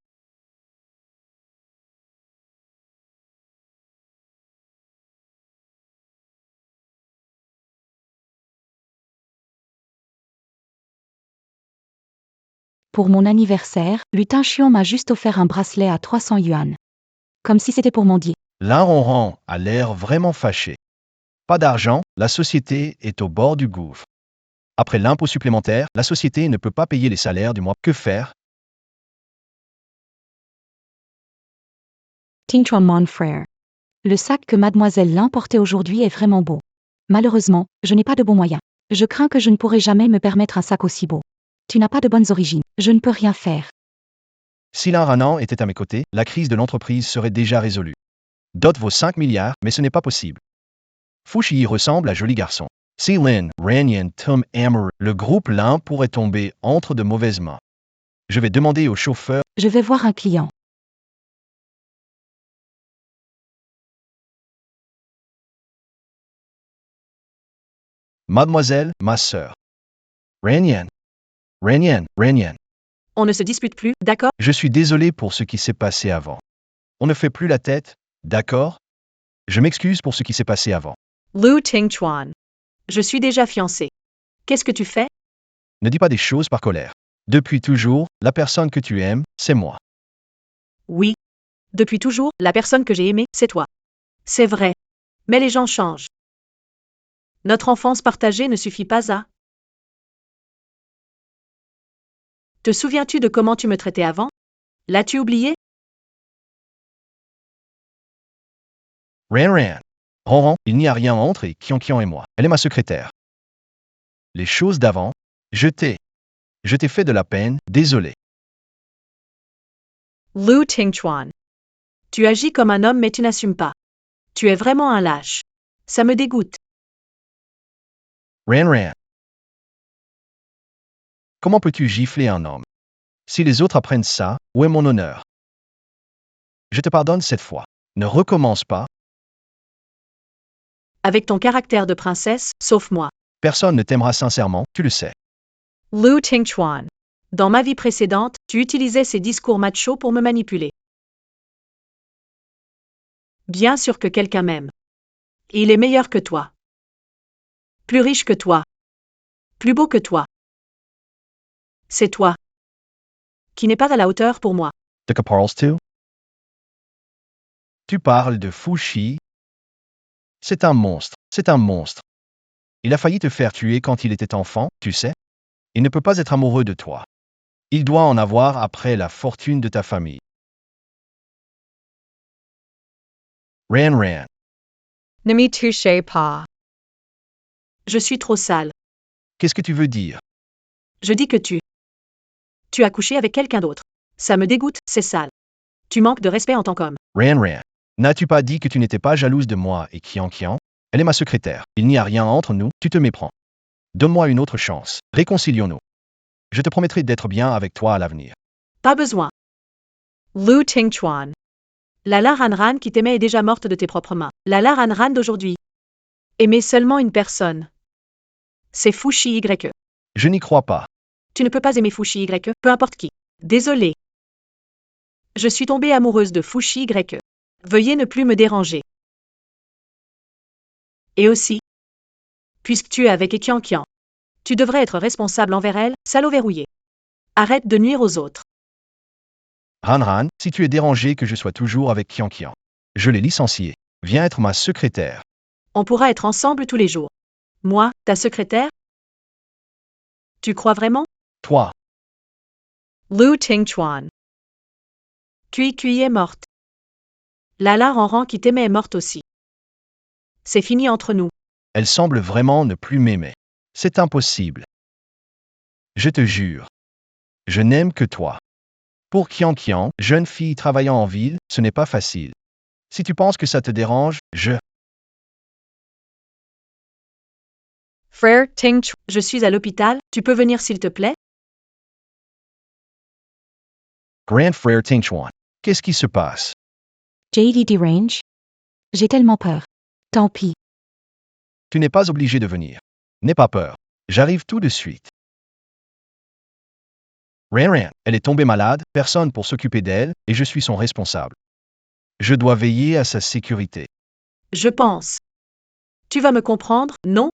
Pour mon anniversaire, Lutin Chuan m'a juste offert un bracelet à 300 yuan. Comme si c'était pour mendier. Là, Ranran a l'air vraiment fâché. Pas d'argent, la société est au bord du gouffre. Après l'impôt supplémentaire, la société ne peut pas payer les salaires du mois. Que faire? Ting Chuan mon frère. Le sac que mademoiselle Lin portait aujourd'hui est vraiment beau. Malheureusement, je n'ai pas de bons moyens. Je crains que je ne pourrai jamais me permettre un sac aussi beau. Tu n'as pas de bonnes origines. Je ne peux rien faire. Si Lin Ranan était à mes côtés, la crise de l'entreprise serait déjà résolue. Dot vaut 5 milliards, mais ce n'est pas possible. Fushi ressemble à joli garçon. Si Lin, Ranyan, Tom Amor, le groupe Lin pourrait tomber entre de mauvaises mains. Je vais demander au chauffeur. Je vais voir un client. Mademoiselle, ma sœur. Ranyan. Ranyan. On ne se dispute plus, d'accord? Je suis désolé pour ce qui s'est passé avant. On ne fait plus la tête, d'accord? Je m'excuse pour ce qui s'est passé avant. Lu Ting Chuan. Je suis déjà fiancée. Qu'est-ce que tu fais? Ne dis pas des choses par colère. Depuis toujours, la personne que tu aimes, c'est moi. Oui. Depuis toujours, la personne que j'ai aimée, c'est toi. C'est vrai. Mais les gens changent. Notre enfance partagée ne suffit pas à... Te souviens-tu de comment tu me traitais avant? L'as-tu oublié? Ranran. Il n'y a rien entre Kian et moi. Elle est ma secrétaire. Les choses d'avant, je t'ai fait de la peine, désolé. Lu Ting Chuan. Tu agis comme un homme mais tu n'assumes pas. Tu es vraiment un lâche. Ça me dégoûte. Ranran. Comment peux-tu gifler un homme? Si les autres apprennent ça, où est mon honneur? Je te pardonne cette fois. Ne recommence pas. Avec ton caractère de princesse, sauf moi. Personne ne t'aimera sincèrement, tu le sais. Lu Ting Chuan. Dans ma vie précédente, tu utilisais ces discours machos pour me manipuler. Bien sûr que quelqu'un m'aime. Il est meilleur que toi. Plus riche que toi. Plus beau que toi. C'est toi qui n'est pas à la hauteur pour moi. De que parles-tu? Tu parles de Fushi? C'est un monstre. Il a failli te faire tuer quand il était enfant, tu sais. Il ne peut pas être amoureux de toi. Il doit en avoir après la fortune de ta famille. Ranran. Ne me touchez pas. Je suis trop sale. Qu'est-ce que tu veux dire? Je dis que tu as couché avec quelqu'un d'autre. Ça me dégoûte, c'est sale. Tu manques de respect en tant qu'homme. Ranran. N'as-tu pas dit que tu n'étais pas jalouse de moi et Kian? Elle est ma secrétaire. Il n'y a rien entre nous, tu te méprends. Donne-moi une autre chance. Réconcilions-nous. Je te promettrai d'être bien avec toi à l'avenir. Pas besoin. Lu Ting Chuan. La La Ranran qui t'aimait est déjà morte de tes propres mains. La La Ranran d'aujourd'hui. Aimer seulement une personne. C'est Fushi Y. Je n'y crois pas. Tu ne peux pas aimer Fushi Y, peu importe qui. Désolé. Je suis tombée amoureuse de Fushi Y. Veuillez ne plus me déranger. Et aussi, puisque tu es avec Kian, tu devrais être responsable envers elle, salaud verrouillé. Arrête de nuire aux autres. Ran, si tu es dérangé que je sois toujours avec Kian, je l'ai licencié. Viens être ma secrétaire. On pourra être ensemble tous les jours. Moi, ta secrétaire? Tu crois vraiment? Toi, Lu Tingchuan. Cui est morte. Lala Ranran qui t'aimait est morte aussi. C'est fini entre nous. elle semble vraiment ne plus m'aimer. C'est impossible. Je te jure. Je n'aime que toi. Pour Kian, jeune fille travaillant en ville, ce n'est pas facile. Si tu penses que ça te dérange, Frère Tingchuan. Je suis à l'hôpital, tu peux venir s'il te plaît? Grand frère Tingchuan. Qu'est-ce qui se passe? JD Range? J'ai tellement peur. Tant pis. Tu n'es pas obligé de venir. N'aie pas peur. J'arrive tout de suite. Ran, elle est tombée malade, personne pour s'occuper d'elle, et je suis son responsable. Je dois veiller à sa sécurité. Je pense. Tu vas me comprendre, non?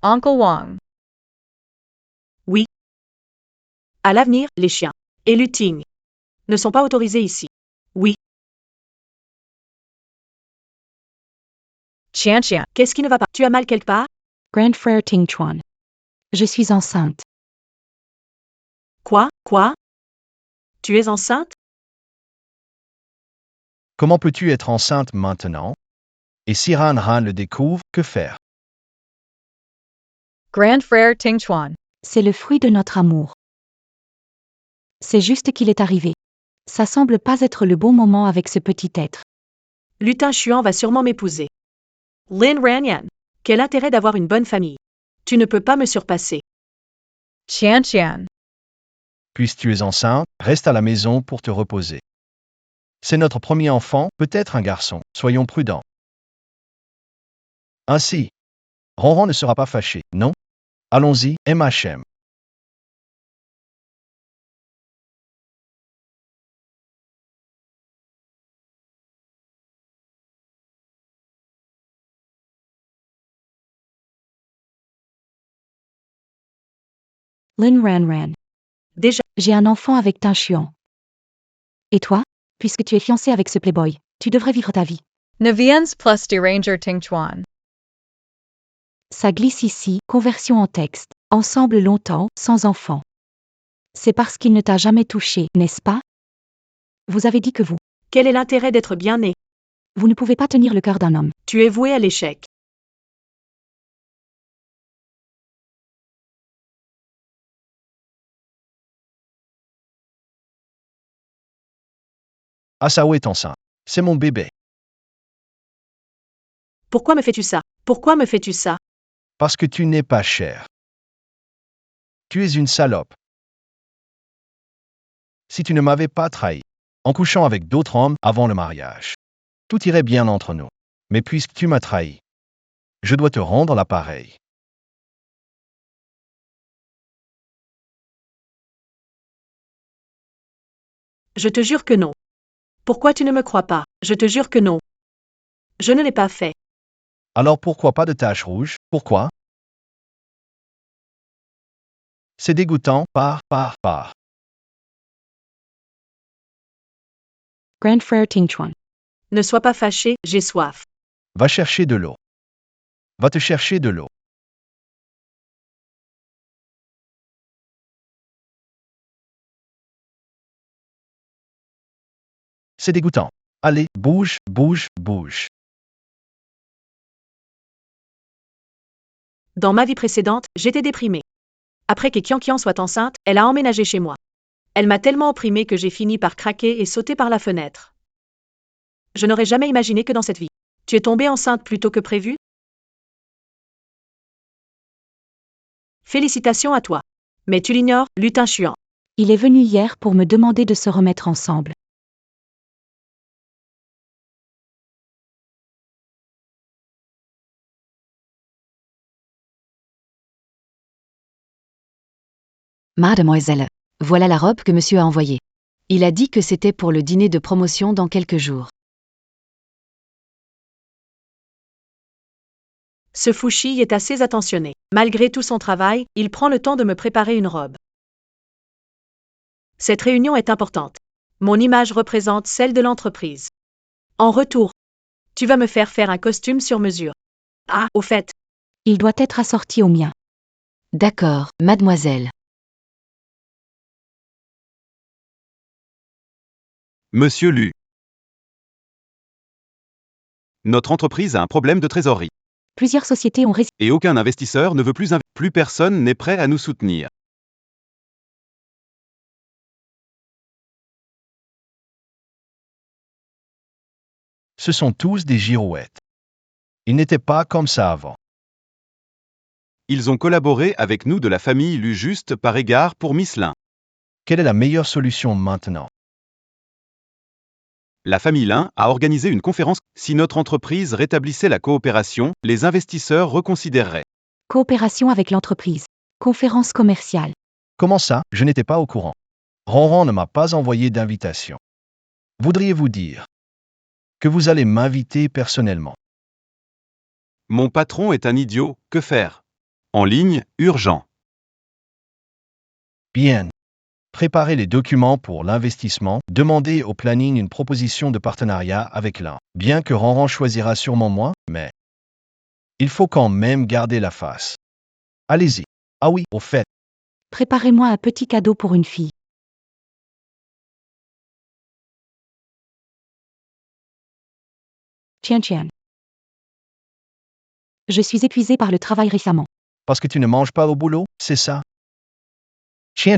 Uncle Wang. Oui. À l'avenir, les chiens et Luting ne sont pas autorisés ici. Oui. Qian Qian. Qu'est-ce qui ne va pas? Tu as mal quelque part? Grand frère Tingchuan. Je suis enceinte. Quoi? Tu es enceinte? Comment peux-tu être enceinte maintenant? Et si Ran le découvre, que faire? Grand Frère Tingchuan. C'est le fruit de notre amour. C'est juste qu'il est arrivé. Ça semble pas être le bon moment avec ce petit être. Lutin Chuan va sûrement m'épouser. Lin Ranyan. Quel intérêt d'avoir une bonne famille? Tu ne peux pas me surpasser. Qian Qian. Puisque tu es enceinte, reste à la maison pour te reposer. C'est notre premier enfant, peut-être un garçon. Soyons prudents. Ainsi, Ronron ne sera pas fâché, non? Allons-y, MHM. Lin Ran. Déjà, J'ai un enfant avec Tingchuan. Et toi? Puisque tu es fiancé avec ce playboy, tu devrais vivre ta vie. Naviens plus Deranger Tingchuan. Ça glisse ici, conversion en texte. Ensemble longtemps, sans enfant. C'est parce qu'il ne t'a jamais touché, n'est-ce pas? Vous avez dit que quel est l'intérêt d'être bien né? vous ne pouvez pas tenir le cœur d'un homme. Tu es voué à l'échec. Asao est enceinte. C'est mon bébé. Pourquoi me fais-tu ça? Pourquoi me fais-tu ça? Parce que tu n'es pas cher. Tu es une salope. Si tu ne m'avais pas trahi, en couchant avec d'autres hommes avant le mariage, tout irait bien entre nous. Mais puisque tu m'as trahi, je dois te rendre l'appareil. Je te jure que non. Pourquoi tu ne me crois pas? Je te jure que non. Je ne l'ai pas fait. Alors pourquoi pas de taches rouges? Pourquoi? C'est dégoûtant, par. Grand frère Tingchuan. Ne sois pas fâché, j'ai soif. Va chercher de l'eau. Va te chercher de l'eau. C'est dégoûtant. Allez, bouge. Dans ma vie précédente, j'étais déprimée. Après que Kian soit enceinte, elle a emménagé chez moi. Elle m'a tellement opprimée que j'ai fini par craquer et sauter par la fenêtre. Je n'aurais jamais imaginé que dans cette vie, tu es tombée enceinte plus tôt que prévu? Félicitations à toi. Mais tu l'ignores, Lutin Chuan. Il est venu hier pour me demander de se remettre ensemble. Mademoiselle, voilà la robe que monsieur a envoyée. Il a dit que c'était pour le dîner de promotion dans quelques jours. Ce Fouchi est assez attentionné. Malgré tout son travail, il prend le temps de me préparer une robe. Cette réunion est importante. Mon image représente celle de l'entreprise. En retour, tu vas me faire faire un costume sur mesure. Ah, au fait, Il doit être assorti au mien. D'accord, mademoiselle. Monsieur Lu. Notre entreprise a un problème de trésorerie. Plusieurs sociétés ont résisté. Et aucun investisseur ne veut plus personne n'est prêt à nous soutenir. Ce sont tous des girouettes. Ils n'étaient pas comme ça avant. Ils ont collaboré avec nous de la famille Lu juste par égard pour Miss Lin. Quelle est la meilleure solution maintenant? La famille Lin a organisé une conférence. Si notre entreprise rétablissait la coopération, les investisseurs reconsidéreraient. Coopération avec l'entreprise. Conférence commerciale. Comment ça? Je n'étais pas au courant. Ronron ne m'a pas envoyé d'invitation. Voudriez-vous dire que vous allez m'inviter personnellement? Mon patron est un idiot, que faire? En ligne, urgent. Bien. Préparez les documents pour l'investissement, demandez au planning une proposition de partenariat avec l'un. Bien que Ronron choisira sûrement moi, mais il faut quand même garder la face. Allez-y. Ah oui, au fait, Préparez-moi un petit cadeau pour une fille. Tiens. Je suis épuisée par le travail récemment. parce que tu ne manges pas au boulot, c'est ça? Tiens,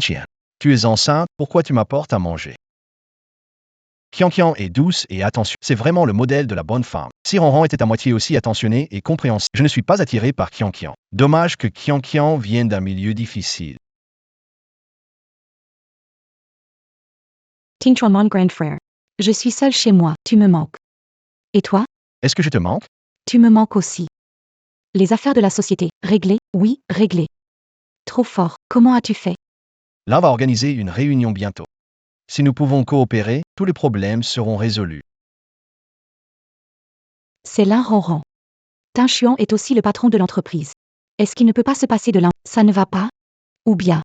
tu es enceinte, pourquoi tu m'apportes à manger? Kian est douce et attention. C'est vraiment le modèle de la bonne femme. Si Ronron était à moitié aussi attentionné et compréhensif, je ne suis pas attiré par Kian. Dommage que Kian vienne d'un milieu difficile. Tinchuan, mon grand frère. Je suis seule chez moi, tu me manques. Et toi? Est-ce que je te manque? Tu me manques aussi. Les affaires de la société, réglées? Oui, réglées. Trop fort, comment as-tu fait? L'un va organiser une réunion bientôt. Si nous pouvons coopérer, tous les problèmes seront résolus. C'est l'un Ronron. Tinchuan est aussi le patron de l'entreprise. Est-ce qu'il ne peut pas se passer de l'un? Ça ne va pas? Ou bien?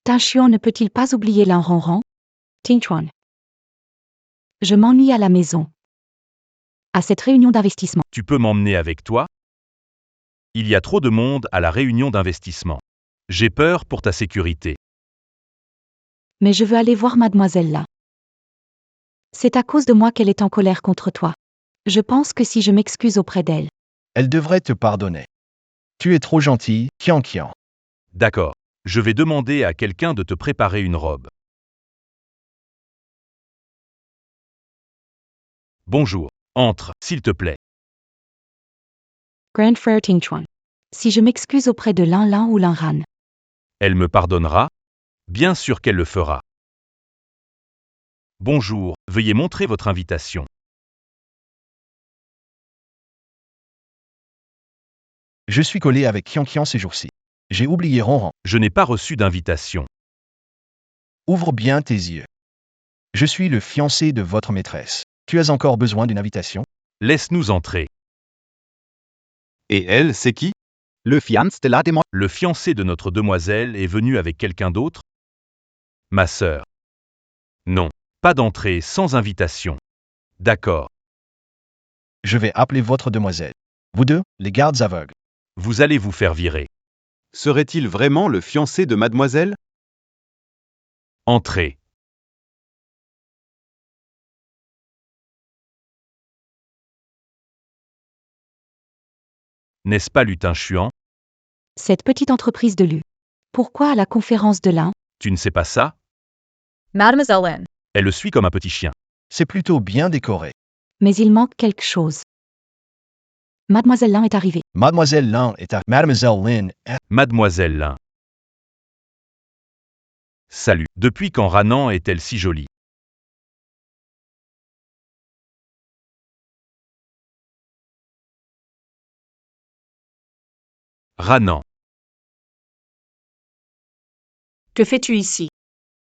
Tinchuan ne peut-il pas oublier l'un Ronron? Tinchuan. Je m'ennuie à la maison. À cette réunion d'investissement. Tu peux m'emmener avec toi? Il y a trop de monde à la réunion d'investissement. J'ai peur pour ta sécurité. Mais je veux aller voir mademoiselle là. C'est à cause de moi qu'elle est en colère contre toi. Je pense que si je m'excuse auprès d'elle. Elle devrait te pardonner. Tu es trop gentil, Kian. D'accord. Je vais demander à quelqu'un de te préparer une robe. Bonjour. Entre, s'il te plaît. Grand frère Tinchuan. Si je m'excuse auprès de l'un ou l'un Ran. Elle me pardonnera? Bien sûr qu'elle le fera. Bonjour, veuillez montrer votre invitation. Je suis collé avec Kian ces jours-ci. J'ai oublié Ronron. Je n'ai pas reçu d'invitation. Ouvre bien tes yeux. Je suis le fiancé de votre maîtresse. Tu as encore besoin d'une invitation? Laisse-nous entrer. Et elle, c'est qui? Le fiancé de la demoiselle. Le fiancé de notre demoiselle est venu avec quelqu'un d'autre? Ma sœur. Non, pas d'entrée sans invitation. D'accord. Je vais appeler votre demoiselle. Vous deux, les gardes aveugles. Vous allez vous faire virer. Serait-il vraiment le fiancé de mademoiselle? Entrez. N'est-ce pas Lutin Chuan? Cette petite entreprise de Lu. Pourquoi à la conférence de l'un? Tu ne sais pas ça? Mademoiselle Lin. Elle le suit comme un petit chien. C'est plutôt bien décoré. Mais il manque quelque chose. Mademoiselle Lin est arrivée. Mademoiselle Lin est à Mademoiselle Lin. Mademoiselle Lin. Salut. Depuis quand Ranan est-elle si jolie? Ranan. Que fais-tu ici?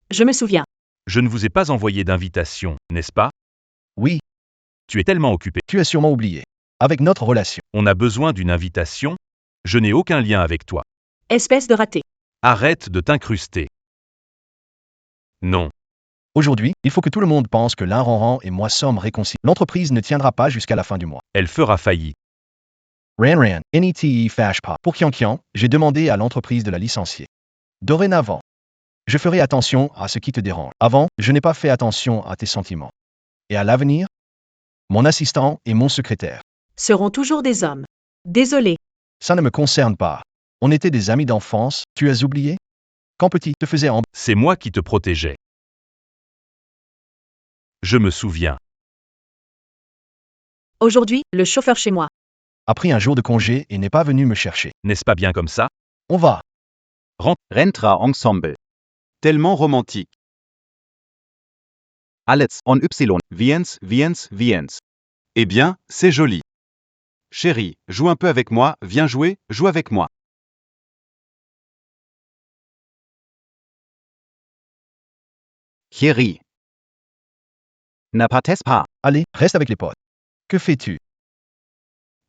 Je me souviens. Je ne vous ai pas envoyé d'invitation, n'est-ce pas? Oui, Tu es tellement occupé. tu as sûrement oublié. Avec notre relation. On a besoin d'une invitation? Je n'ai aucun lien avec toi. Espèce de raté. Arrête de t'incruster. Non. Aujourd'hui, il faut que tout le monde pense que l'un Ran et moi sommes réconciliés. L'entreprise ne tiendra pas jusqu'à la fin du mois. Elle fera faillite. Ran, NETE fâche pas. Pour Kian, j'ai demandé à l'entreprise de la licencier. Dorénavant, je ferai attention à ce qui te dérange. Avant, je n'ai pas fait attention à tes sentiments. Et à l'avenir, mon assistant et mon secrétaire seront toujours des hommes. Désolé. Ça ne me concerne pas. On était des amis d'enfance, tu as oublié? Quand petit, te faisais en... C'est moi qui te protégeais. Je me souviens. Aujourd'hui, le chauffeur chez moi. A pris un jour de congé et n'est pas venu me chercher. N'est-ce pas bien comme ça? On va. Rentra ensemble. Tellement romantique. Alex en Y. Viens. Eh bien, c'est joli. Chérie, joue un peu avec moi, viens jouer, joue avec moi. Chérie. N'apates pas. Allez, reste avec les potes. Que fais-tu?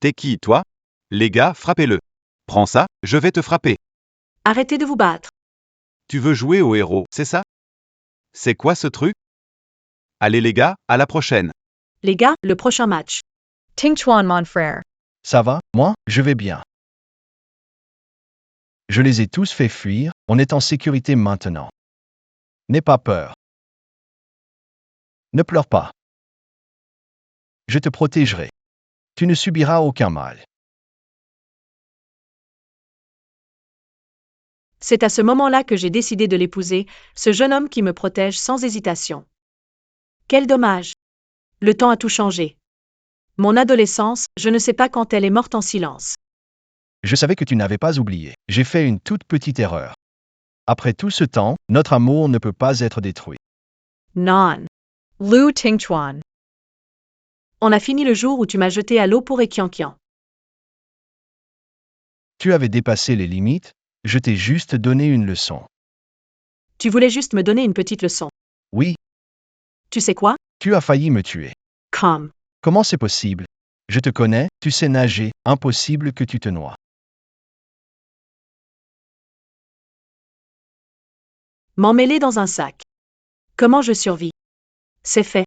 T'es qui, toi? Les gars, frappez-le. Prends ça, je vais te frapper. Arrêtez de vous battre. Tu veux jouer au héros, c'est ça? C'est quoi ce truc? Allez les gars, à la prochaine. Les gars, le prochain match. Ting Chuan, mon frère. Ça va? Moi, je vais bien. Je les ai tous fait fuir, on est en sécurité maintenant. N'aie pas peur. Ne pleure pas. Je te protégerai. Tu ne subiras aucun mal. C'est à ce moment-là que j'ai décidé de l'épouser, ce jeune homme qui me protège sans hésitation. Quel dommage. Le temps a tout changé. Mon adolescence, je ne sais pas quand elle est morte en silence. Je savais que tu n'avais pas oublié. J'ai fait une toute petite erreur. Après tout ce temps, notre amour ne peut pas être détruit. Non. Lu Ting Chuan. On a fini le jour où tu m'as jeté à l'eau pour Kian. Tu avais dépassé les limites, je t'ai juste donné une leçon. Tu voulais juste me donner une petite leçon. Oui, Tu sais quoi? tu as failli me tuer. Comme. Comment c'est possible? Je te connais, tu sais nager, impossible que tu te noies. M'emmêler dans un sac. Comment je survis? C'est fait.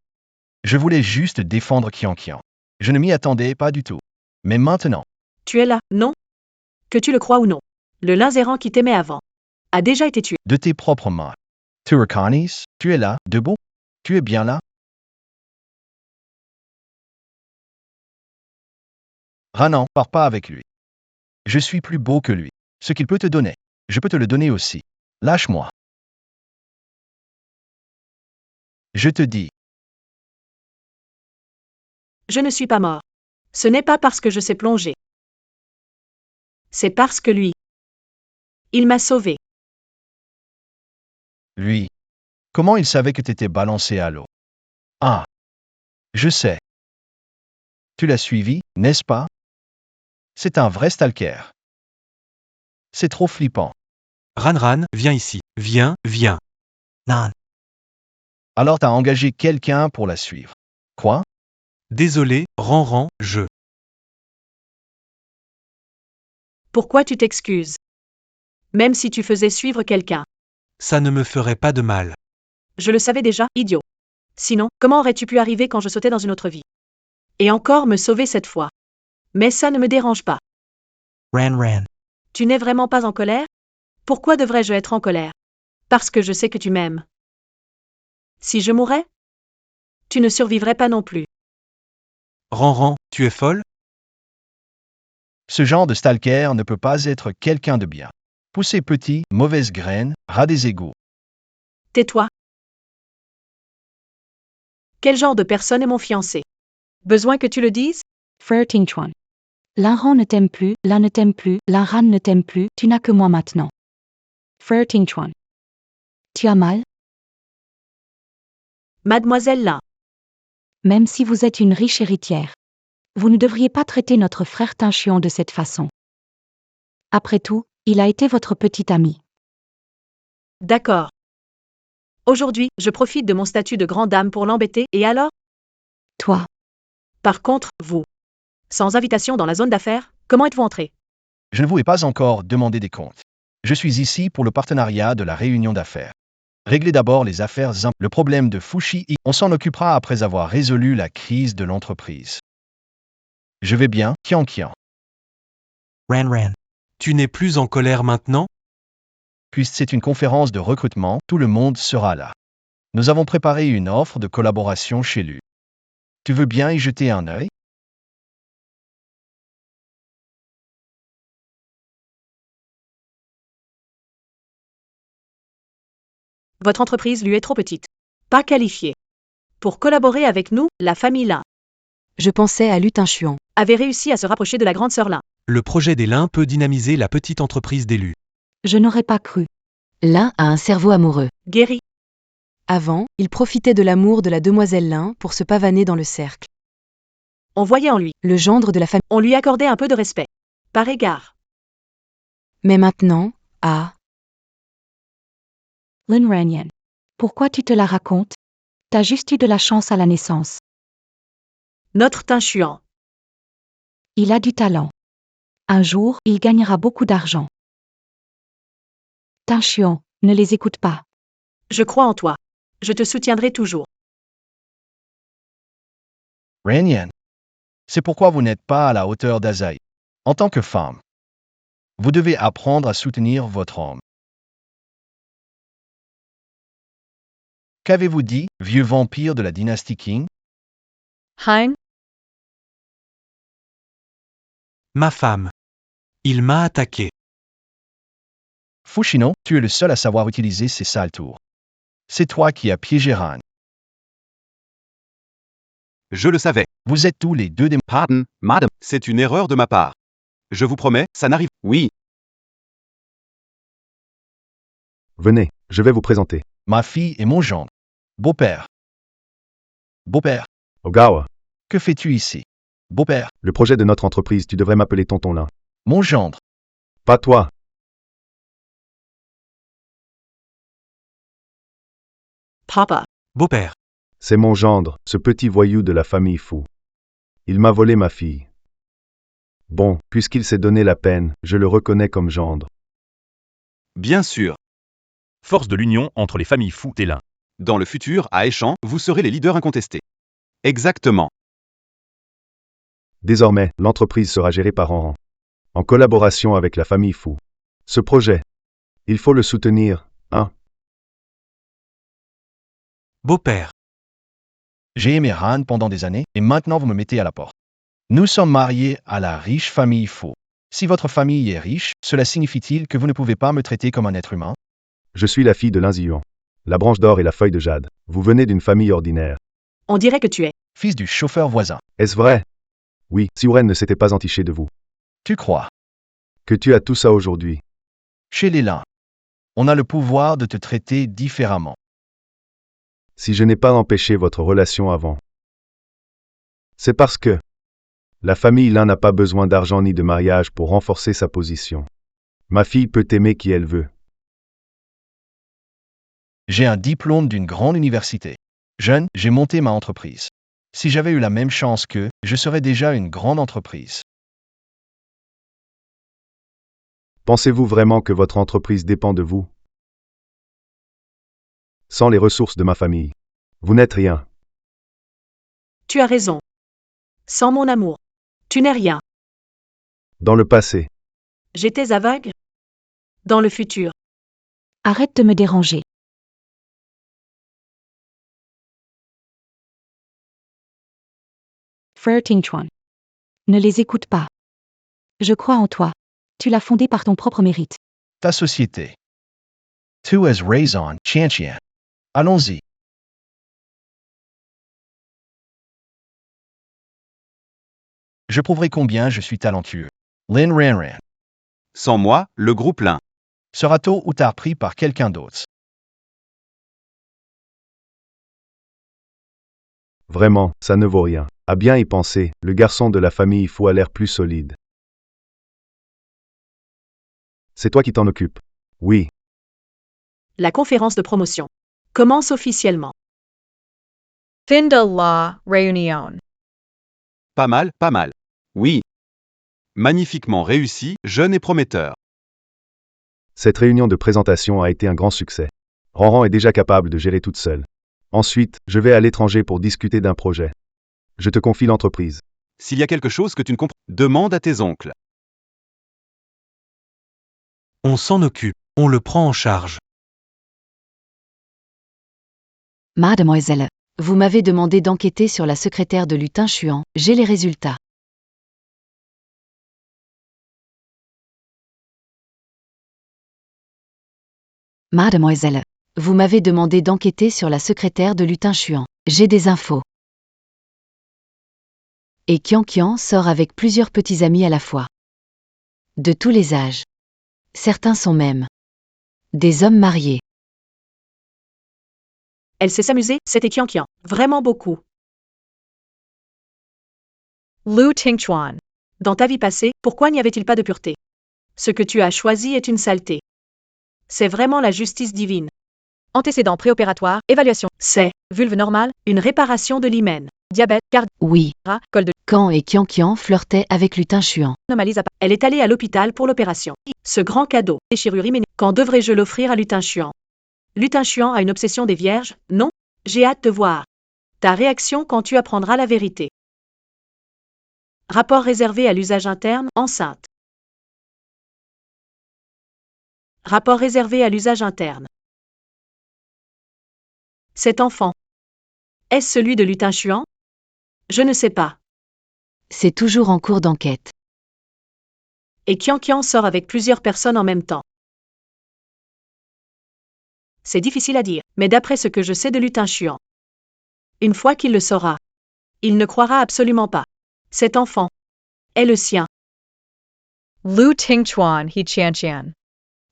Je voulais juste défendre Kian. Je ne m'y attendais pas du tout. Mais maintenant, Tu es là, non? Que tu le crois ou non. Le linzéran qui t'aimait avant a déjà été tué. de tes propres mains. Turakanis, tu es là, debout? Tu es bien là? Ranan, pars pas avec lui. Je suis plus beau que lui. Ce qu'il peut te donner, je peux te le donner aussi. Lâche-moi. Je te dis, Je ne suis pas mort. Ce n'est pas parce que je sais plonger. C'est parce que lui. Il m'a sauvé. lui. Comment il savait que t'étais balancé à l'eau? Ah. Je sais. Tu l'as suivi, n'est-ce pas? C'est un vrai stalker. C'est trop flippant. Ran, viens ici. Viens. Non. Alors t'as engagé quelqu'un pour la suivre. Quoi? Désolé, Ran, je. Pourquoi tu t'excuses? Même si tu faisais suivre quelqu'un. Ça ne me ferait pas de mal. Je le savais déjà, idiot. Sinon, comment aurais-tu pu arriver quand je sautais dans une autre vie? Et encore me sauver cette fois. Mais ça ne me dérange pas. Ran. Tu n'es vraiment pas en colère? Pourquoi devrais-je être en colère? Parce que je sais que tu m'aimes. Si je mourais? Tu ne survivrais pas non plus. Ran, tu es folle? Ce genre de stalker ne peut pas être quelqu'un de bien. Poussé petit, mauvaise graine, rat des égouts. Tais-toi. Quel genre de personne est mon fiancé? Besoin que tu le dises? Frère Ting Chuan. L'un Ran ne t'aime plus, l'un ne t'aime plus, l'un Ran ne t'aime plus, tu n'as que moi maintenant. Frère Ting Chuan. Tu as mal? Mademoiselle Lin. Même si vous êtes une riche héritière. Vous ne devriez pas traiter notre frère Tinchuan de cette façon. Après tout, il a été votre petit ami. D'accord. Aujourd'hui, je profite de mon statut de grande dame pour l'embêter, et alors? Toi, Par contre, vous. Sans invitation dans la zone d'affaires, comment êtes-vous entré? Je ne vous ai pas encore demandé des comptes. Je suis ici pour le partenariat de la réunion d'affaires. Réglez d'abord les affaires. Le problème de Fushi, on s'en occupera après avoir résolu la crise de l'entreprise. Je vais bien, Kian Kian. Ran Ran. Tu n'es plus en colère maintenant? Puisque c'est une conférence de recrutement, tout le monde sera là. Nous avons préparé une offre de collaboration chez lui. Tu veux bien y jeter un œil? Votre entreprise lui est trop petite. Pas qualifiée. Pour collaborer avec nous, la famille Lin Je pensais à Lutin Chuan. avait réussi à se rapprocher de la grande sœur Lin. Le projet des Lin peut dynamiser la petite entreprise d'élus. Je n'aurais pas cru. Lin a un cerveau amoureux. Guéri. Avant, il profitait de l'amour de la demoiselle Lin pour se pavaner dans le cercle. On voyait en lui. Le gendre de la famille. On lui accordait un peu de respect. Par égard. Mais maintenant, Lin Ranyan. Pourquoi tu te la racontes? T'as juste eu de la chance à la naissance. Notre Tinchuan. Il a du talent. Un jour, il gagnera beaucoup d'argent. Tinchuan, ne les écoute pas. Je crois en toi. Je te soutiendrai toujours. Ranyan. C'est pourquoi vous n'êtes pas à la hauteur d'Azaï. En tant que femme, vous devez apprendre à soutenir votre homme. Qu'avez-vous dit, vieux vampire de la dynastie Qing? Hein? Ma femme. Il m'a attaqué. Fushino, tu es le seul à savoir utiliser ces sales tours. C'est toi qui as piégé Han. Je le savais. Vous êtes tous les deux des... Pardon, madame, c'est une erreur de ma part. Je vous promets, ça n'arrive. Oui, Venez, je vais vous présenter. Ma fille et mon gendre. Beau-père. Beau-père, Ogawa, que fais-tu ici? Beau-père, le projet de notre entreprise, tu devrais m'appeler tonton Lin. mon gendre. Pas toi. Papa. Beau-père. C'est mon gendre, ce petit voyou de la famille fou. Il m'a volé ma fille. Bon, puisqu'il s'est donné la peine, je le reconnais comme gendre. bien sûr. Force de l'union entre les familles Fou et Lin. Dans le futur, à Échamps, vous serez les leaders incontestés. Exactement. Désormais, l'entreprise sera gérée par Enran, en collaboration avec la famille fou. Ce projet, il faut le soutenir, hein? Beau-père. J'ai aimé Han pendant des années, et maintenant vous me mettez à la porte. Nous sommes mariés à la riche famille Fou. Si votre famille est riche, cela signifie-t-il que vous ne pouvez pas me traiter comme un être humain? Je suis la fille de Lin Ziyuan, la branche d'or et la feuille de jade. Vous venez d'une famille ordinaire. On dirait que tu es. Fils du chauffeur voisin. Est-ce vrai? Oui, si Oren ne s'était pas entiché de vous. Tu crois? Que tu as tout ça aujourd'hui. Chez les Lin, on a le pouvoir de te traiter différemment. Si je n'ai pas empêché votre relation avant. C'est parce que la famille Lin n'a pas besoin d'argent ni de mariage pour renforcer sa position. Ma fille peut aimer qui elle veut. J'ai un diplôme d'une grande université. Jeune, j'ai monté ma entreprise. Si j'avais eu la même chance qu'eux, je serais déjà une grande entreprise. Pensez-vous vraiment que votre entreprise dépend de vous? Sans les ressources de ma famille, vous n'êtes rien. Tu as raison. Sans mon amour. Tu n'es rien. Dans le passé, J'étais aveugle. Dans le futur. Arrête de me déranger. Frère Tingchuan. Ne les écoute pas. Je crois en toi. Tu l'as fondée par ton propre mérite. Ta société. Tu as raison, Chanchian. Allons-y. Je prouverai combien je suis talentueux. Lin Ranran Sans moi, le groupe Lin. sera tôt ou tard pris par quelqu'un d'autre. vraiment, ça ne vaut rien. À bien y penser, le garçon de la famille fou a l'air plus solide. C'est toi qui t'en occupes. Oui, La conférence de promotion commence officiellement. Fin de la réunion. Pas mal, pas mal. Oui. Magnifiquement réussi, jeune et prometteur. cette réunion de présentation a été un grand succès. Ranran est déjà capable de gérer toute seule. Ensuite, je vais à l'étranger pour discuter d'un projet. Je te confie l'entreprise. S'il y a quelque chose que tu ne comprends, demande à tes oncles. On s'en occupe. On le prend en charge. Mademoiselle, vous m'avez demandé d'enquêter sur la secrétaire de Lutin Chuan, j'ai les résultats. Mademoiselle, vous m'avez demandé d'enquêter sur la secrétaire de Lutin Chuan, j'ai des infos. Et Qian Qian sort avec plusieurs petits amis à la fois. De tous les âges. Certains sont même des hommes mariés. Elle sait s'amuser, c'était Qian Qian. Vraiment beaucoup. Lu Tingchuan. Dans ta vie passée, pourquoi n'y avait-il pas de pureté? Ce que tu as choisi est une saleté. C'est vraiment la justice divine. Antécédents préopératoires, évaluation. C'est Vulve normale, une réparation de l'hymen. diabète, Oui, col de Kan et Qian Qian flirtaient avec Lutin Chuan. anomalie Elle est allée à l'hôpital pour l'opération. Ce grand cadeau, déchirure hyménique. Quand devrais-je l'offrir à Lutin Chuan? Lutin Chuan a une obsession des vierges, non? J'ai hâte de voir ta réaction quand tu apprendras la vérité. Rapport réservé à l'usage interne, enceinte. Rapport réservé à l'usage interne. Cet enfant. Est-ce celui de Lutin Chuan? Je ne sais pas. C'est toujours en cours d'enquête. Et Qian Qian sort avec plusieurs personnes en même temps. C'est difficile à dire, mais d'après ce que je sais de Lutin Chuan, une fois qu'il le saura, il ne croira absolument pas. Cet enfant est le sien. Lu Tingchuan He Qian Qian.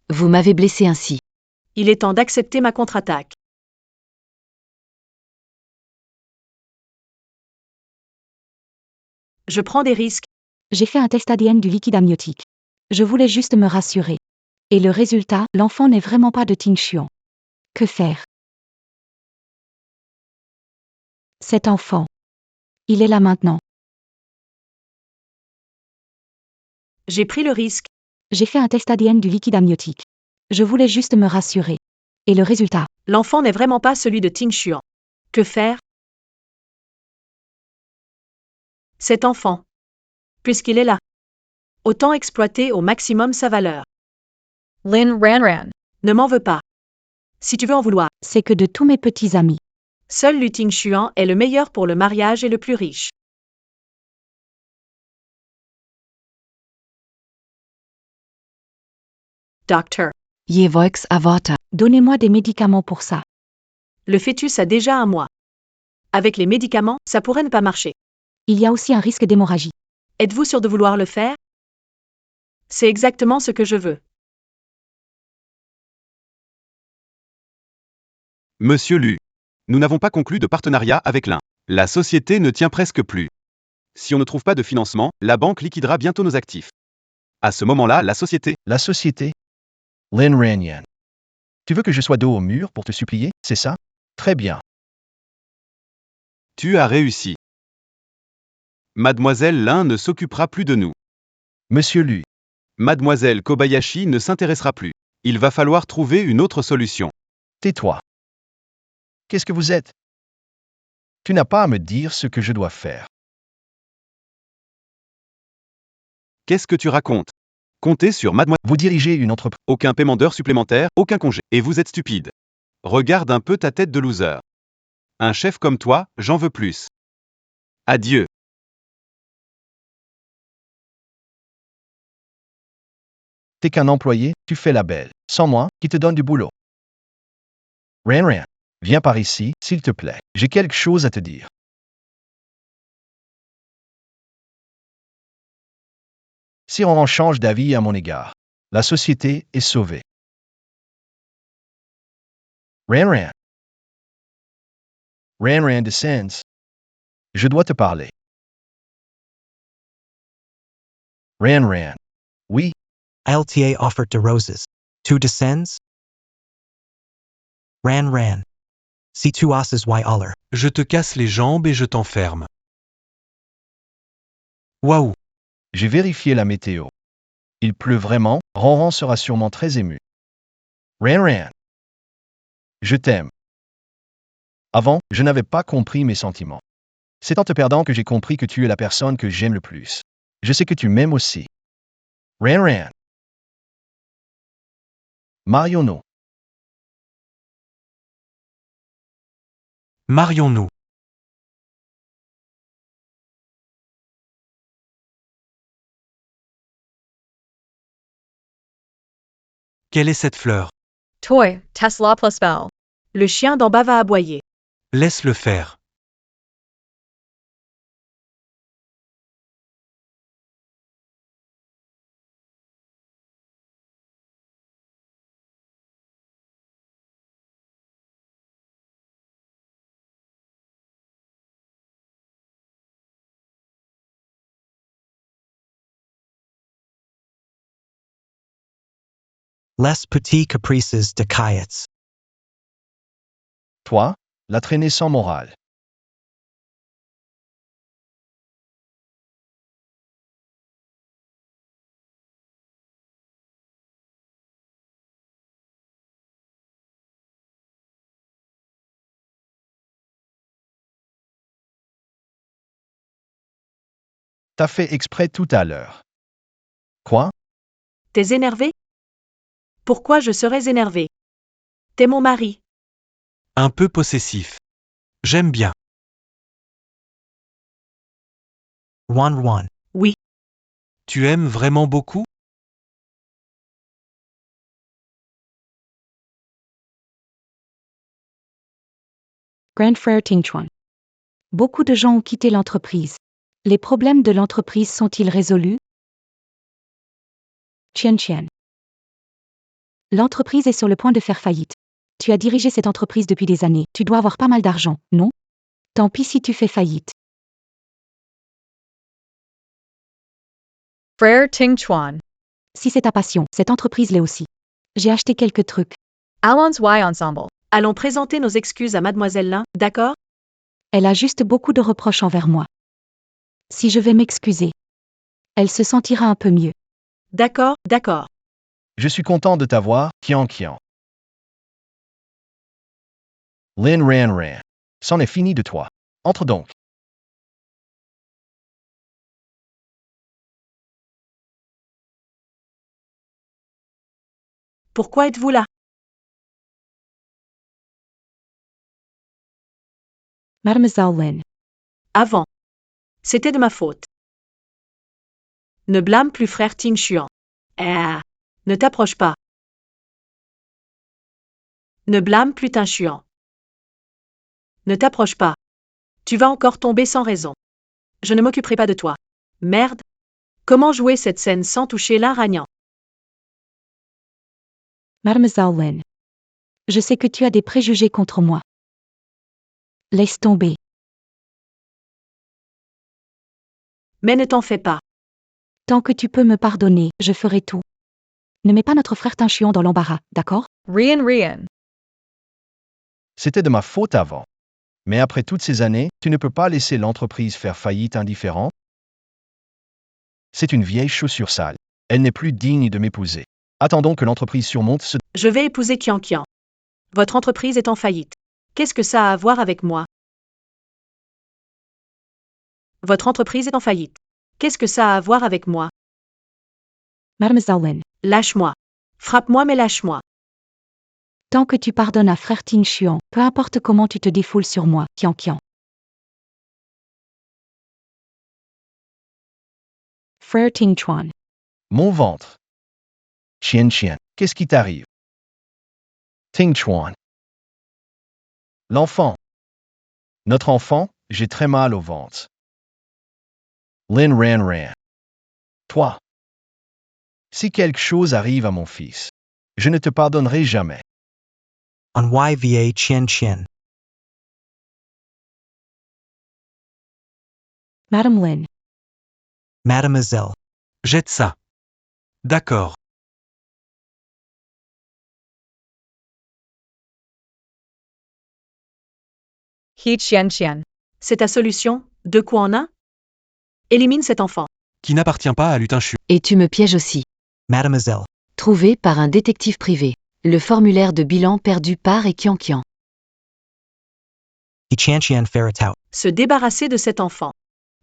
Vous m'avez blessé ainsi. Il est temps d'accepter ma contre-attaque. Je prends des risques. J'ai fait un test ADN du liquide amniotique. Je voulais juste me rassurer. Et le résultat, l'enfant n'est vraiment pas de Ting Chuan. Que faire? Cet enfant. Il est là maintenant. J'ai pris le risque. J'ai fait un test ADN du liquide amniotique. Je voulais juste me rassurer. Et le résultat, L'enfant n'est vraiment pas celui de Ting Chuan. Que faire? Cet enfant. Puisqu'il est là. Autant exploiter au maximum sa valeur. Lin Ranran. Ne m'en veux pas. Si tu veux en vouloir, c'est que de tous mes petits amis, seul Lu Ting Chuan est le meilleur pour le mariage et le plus riche. Docteur. Yevoix Avata. donnez-moi des médicaments pour ça. Le fœtus a déjà un mois. Avec les médicaments, ça pourrait ne pas marcher. Il y a aussi un risque d'hémorragie. Êtes-vous sûr de vouloir le faire? C'est exactement ce que je veux. Monsieur Lu. Nous n'avons pas conclu de partenariat avec l'un. La société ne tient presque plus. Si on ne trouve pas de financement, la banque liquidera bientôt nos actifs. À ce moment-là, la société. La société. Lin Ranyan. Tu veux que je sois dos au mur pour te supplier, c'est ça? Très bien. Tu as réussi. Mademoiselle Lin ne s'occupera plus de nous. Monsieur Lu. Mademoiselle Kobayashi ne s'intéressera plus. Il va falloir trouver une autre solution. Tais-toi. Qu'est-ce que vous êtes? Tu n'as pas à me dire ce que je dois faire. Qu'est-ce que tu racontes? Comptez sur mademoiselle. Vous dirigez une entreprise. Aucun paiement d'heure supplémentaire, aucun congé. Et vous êtes stupide. Regarde un peu ta tête de loser. Un chef comme toi, j'en veux plus. Adieu. T'es qu'un employé, tu fais la belle. Sans moi, qui te donne du boulot. Ranran, viens par ici, s'il te plaît. J'ai quelque chose à te dire. Si on change d'avis à mon égard, la société est sauvée. Ranran. Ranran descends. Je dois te parler. Ranran. Oui, LTA offered to roses. 2 descends? Ran. Si tu asses y aller. Je te casse les jambes et je t'enferme. Waouh! j'ai vérifié la météo. Il pleut vraiment, Ranran sera sûrement très ému. Ranran. Je t'aime. Avant, je n'avais pas compris mes sentiments. C'est en te perdant que j'ai compris que tu es la personne que j'aime le plus. Je sais que tu m'aimes aussi. Ran Ran. Marions-nous. Marions-nous. Quelle est cette fleur? Toy, Tesla plus bell. Le chien d'en bas va aboyer. Laisse-le faire. Les petits caprices de Kayets. Toi, la traînée sans morale. T'as fait exprès tout à l'heure. Quoi? T'es énervé? Pourquoi je serais énervé? T'es mon mari. Un peu possessif. J'aime bien. Wan. Oui. Tu aimes vraiment beaucoup? Grand frère Ting Chuan. Beaucoup de gens ont quitté l'entreprise. Les problèmes de l'entreprise sont-ils résolus? Chen. L'entreprise est sur le point de faire faillite. Tu as dirigé cette entreprise depuis des années. Tu dois avoir pas mal d'argent, non? Tant pis si tu fais faillite. Frère Ting Chuan. Si c'est ta passion, cette entreprise l'est aussi. J'ai acheté quelques trucs. Allons y ensemble. Allons présenter nos excuses à Mademoiselle Lin, d'accord? Elle a juste beaucoup de reproches envers moi. Si je vais m'excuser, elle se sentira un peu mieux. D'accord. Je suis content de t'avoir, Kian. Lin Ran. C'en est fini de toi. Entre donc. Pourquoi êtes-vous là? Mademoiselle Lin. Avant. C'était de ma faute. Ne blâme plus frère Ting Chuan. Ne t'approche pas. Ne blâme plus Ting Chuan. Ne t'approche pas. Tu vas encore tomber sans raison. Je ne m'occuperai pas de toi. Merde. Comment jouer cette scène sans toucher l'un ragnant? Mademoiselle Lin. Je sais que tu as des préjugés contre moi. Laisse tomber. Mais ne t'en fais pas. Tant que tu peux me pardonner, je ferai tout. Ne mets pas notre frère Ting Chuan dans l'embarras, d'accord? Rian. C'était de ma faute avant. Mais après toutes ces années, tu ne peux pas laisser l'entreprise faire faillite indifférente? C'est une vieille chaussure sale. Elle n'est plus digne de m'épouser. Attendons que l'entreprise surmonte ce... Je vais épouser Kian. Votre entreprise est en faillite. Qu'est-ce que ça a à voir avec moi? Votre entreprise est en faillite. Qu'est-ce que ça a à voir avec moi? Mademoiselle Lin. Lâche-moi. Frappe-moi mais lâche-moi. Tant que tu pardonnes à frère Ting Chuan, peu importe comment tu te défoules sur moi, Kian. Frère Ting Chuan. Mon ventre. Chien, qu'est-ce qui t'arrive? Ting Chuan. L'enfant. Notre enfant, j'ai très mal au ventre. Lin Ran. Toi. Si quelque chose arrive à mon fils, je ne te pardonnerai jamais. On YVA Chien. Madame Lin. Mademoiselle. Jette ça. D'accord. He Chen. C'est ta solution, 2 coups en 1? Élimine cet enfant. Qui n'appartient pas à Lutin Chu. Et tu me pièges aussi. Mademoiselle. Trouvé par un détective privé. Le formulaire de bilan perdu par et Kian Kian. Ichanchian Ferretau. Se débarrasser de cet enfant.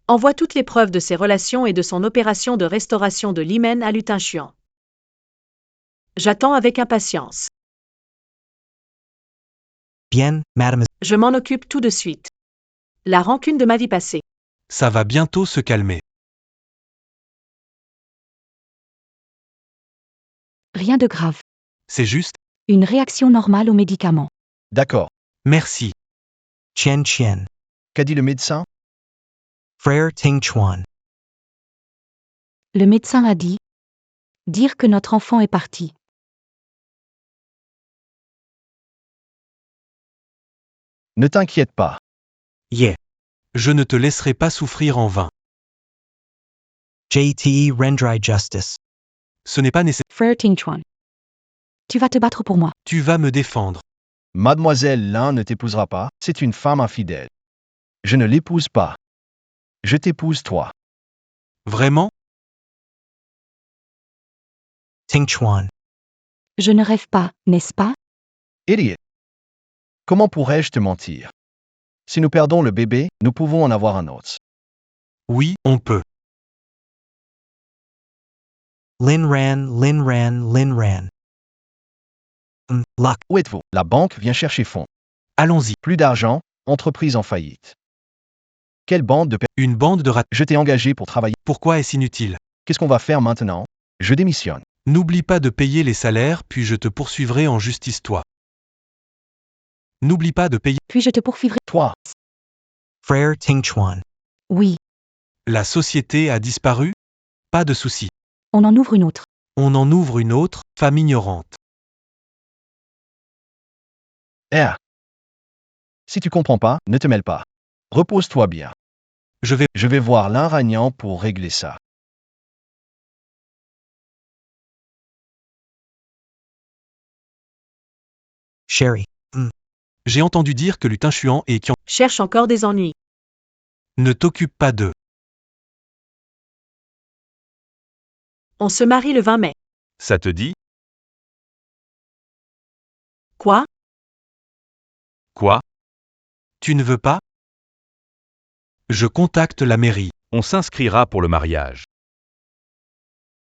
Envoie toutes les preuves de ses relations et de son opération de restauration de l'hymen à Lutin Chuan. J'attends avec impatience. Bien, madame. Je m'en occupe tout de suite. La rancune de ma vie passée. Ça va bientôt se calmer. Rien de grave. C'est juste, Une réaction normale aux médicaments. D'accord. merci. Chen Chen. Qu'a dit le médecin? Frère Ting Chuan. Le médecin a dit. Dire que notre enfant est parti. Ne t'inquiète pas. Yeah. Je ne te laisserai pas souffrir en vain. JTE Rendrai Justice. Ce n'est pas nécessaire. Frère Ting Chuan. Tu vas te battre pour moi. Tu vas me défendre. Mademoiselle Lin ne t'épousera pas, c'est une femme infidèle. Je ne l'épouse pas. Je t'épouse toi. Vraiment? Ting Chuan. Je ne rêve pas, n'est-ce pas? Idiot. Comment pourrais-je te mentir? Si nous perdons le bébé, nous pouvons en avoir un autre. Oui, on peut. Lin Ran. Luck. Où êtes-vous? La banque vient chercher fonds. Allons-y. Plus d'argent, entreprise en faillite. Quelle bande de Une bande de rats. Je t'ai engagé pour travailler. Pourquoi est-ce inutile? Qu'est-ce qu'on va faire maintenant? Je démissionne. N'oublie pas de payer les salaires, puis je te poursuivrai en justice toi. N'oublie pas de payer. Puis je te poursuivrai. Toi, Frère Ting Chuan. Oui, La société a disparu? Pas de souci. on en ouvre une autre. On en ouvre une autre, femme ignorante. Si tu comprends pas, ne te mêle pas. Repose-toi bien. Je vais. voir Lin Ragnan pour régler ça. Sherry. J'ai entendu dire que Lutin Chuan et Kian. Cherche encore des ennuis. Ne t'occupe pas d'eux. On se marie le 20 mai. Ça te dit? Quoi? Quoi? Tu ne veux pas? Je contacte la mairie. On s'inscrira pour le mariage.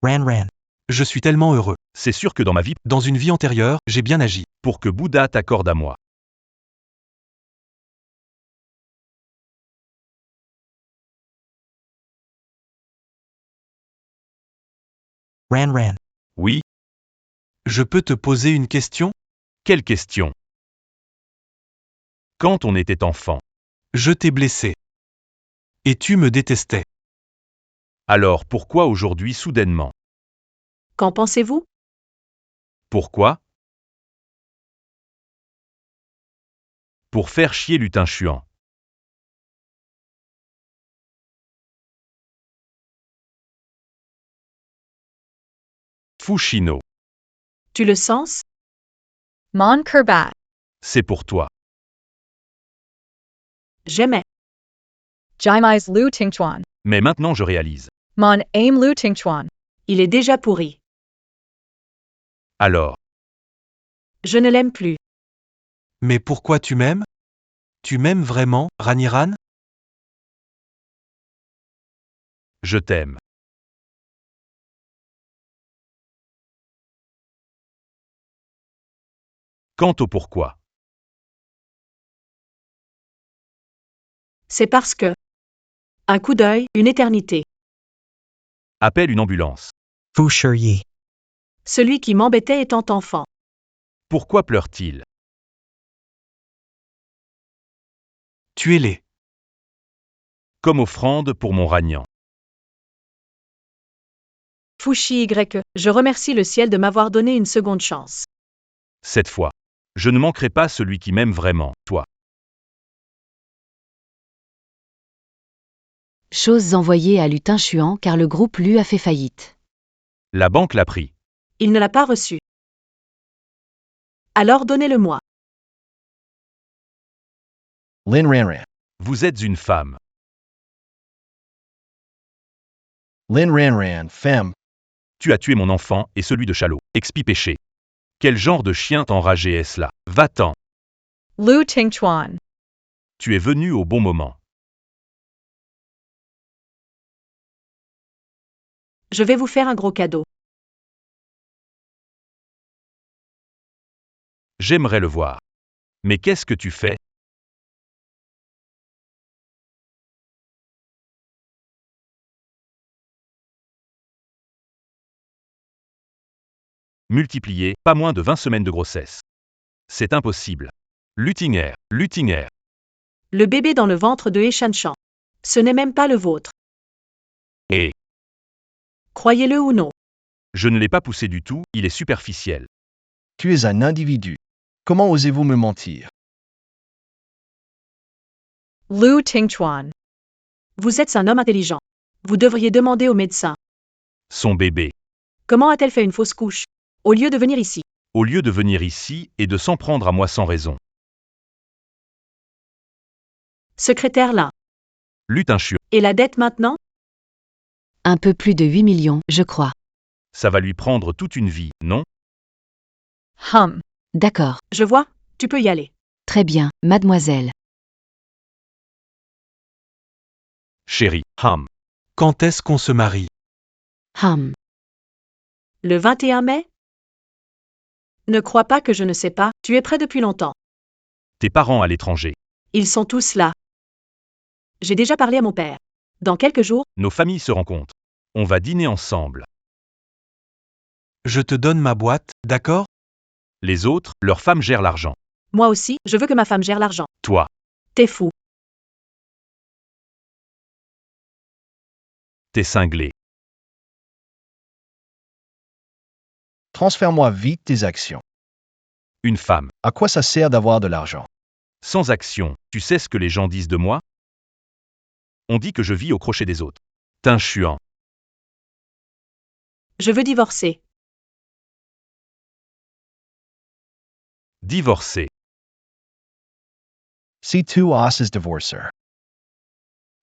Ran. Je suis tellement heureux. C'est sûr que dans ma vie, Dans une vie antérieure, j'ai bien agi. pour que Bouddha t'accorde à moi. Ran. Oui? Je peux te poser une question? Quelle question? Quand on était enfant, Je t'ai blessé. Et tu me détestais. alors pourquoi aujourd'hui soudainement? Qu'en pensez-vous? Pourquoi? Pour faire chier Lutin Chuan. Fushino, Tu le sens? Mon Kerbat. c'est pour toi. J'aimais. Jaimais Lu Tingchuan. Mais maintenant je réalise. Mon aim Lu Tingchuan. Il est déjà pourri. Alors, Je ne l'aime plus. Mais pourquoi tu m'aimes? Tu m'aimes vraiment, Raniran? je t'aime. Quant au pourquoi, C'est parce que. Un coup d'œil, une éternité. appelle une ambulance. Fu Yi. Celui qui m'embêtait étant enfant. Pourquoi pleure-t-il? Tu es laid. Comme offrande pour mon Ragnan. Fushi Y. Je remercie le ciel de m'avoir donné une seconde chance. Cette fois, je ne manquerai pas celui qui m'aime vraiment, toi. Choses envoyées à Lutin Chuan car le groupe Lu a fait faillite. La banque l'a pris. Il ne l'a pas reçu. Alors donnez-le-moi. Lin Ranran. Vous êtes une femme. Lin Ranran, femme. Tu as tué mon enfant et celui de Chalot. Expie péché. Quel genre de chien enragé est-ce là? Va-t'en. Lu Tingchuan. Tu es venu au bon moment. Je vais vous faire un gros cadeau. J'aimerais le voir. Mais qu'est-ce que tu fais? Multiplier, pas moins de 20 semaines de grossesse. C'est impossible. Luthinger, Luthinger. Le bébé dans le ventre de Eshanchan. Ce n'est même pas le vôtre. Et Croyez-le ou non. je ne l'ai pas poussé du tout, il est superficiel. Tu es un individu. Comment osez-vous me mentir? Lu Tingchuan. Vous êtes un homme intelligent. Vous devriez demander au médecin. Son bébé. Comment a-t-elle fait une fausse couche? Au lieu de venir ici. Au lieu de venir ici et de s'en prendre à moi sans raison. Secrétaire là. Lutinchua. Et la dette maintenant? Un peu plus de 8 millions, je crois. Ça va lui prendre toute une vie, non? Hum. D'accord. Je vois, tu peux y aller. Très bien, mademoiselle. Chérie, Quand est-ce qu'on se marie? Le 21 mai? Ne crois pas que je ne sais pas, tu es prêt depuis longtemps. tes parents à l'étranger. Ils sont tous là. J'ai déjà parlé à mon père. Dans quelques jours, Nos familles se rencontrent. On va dîner ensemble. Je te donne ma boîte, d'accord? Les autres, leurs femmes gèrent l'argent. moi aussi, je veux que ma femme gère l'argent. Toi, T'es fou. t'es cinglé. Transfère-moi vite tes actions. Une femme. À quoi ça sert d'avoir de l'argent? Sans action, tu sais ce que les gens disent de moi? On dit que je vis au crochet des autres. Tinchuan. Je veux divorcer. Divorcé. Si tu as divorcer.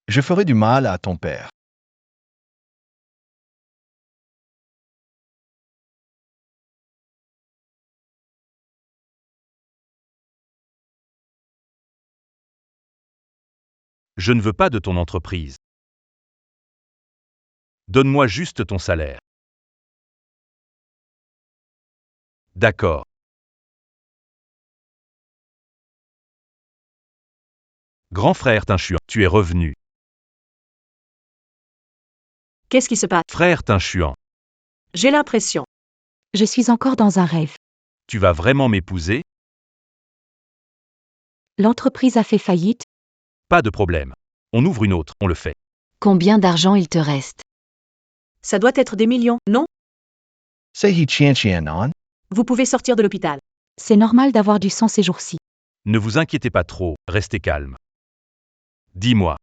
Je ferai du mal à ton père. Je ne veux pas de ton entreprise. Donne-moi juste ton salaire. D'accord. Grand frère Tinchuan, tu es revenu. Qu'est-ce qui se passe? Frère Tinchuan, J'ai l'impression. Je suis encore dans un rêve. tu vas vraiment m'épouser? L'entreprise a fait faillite. Pas de problème. On ouvre une autre, on le fait. Combien d'argent il te reste? Ça doit être des millions, non? Sehi Chian. Vous pouvez sortir de l'hôpital. C'est normal d'avoir du sang ces jours-ci. Ne vous inquiétez pas trop, restez calme. Dis-moi.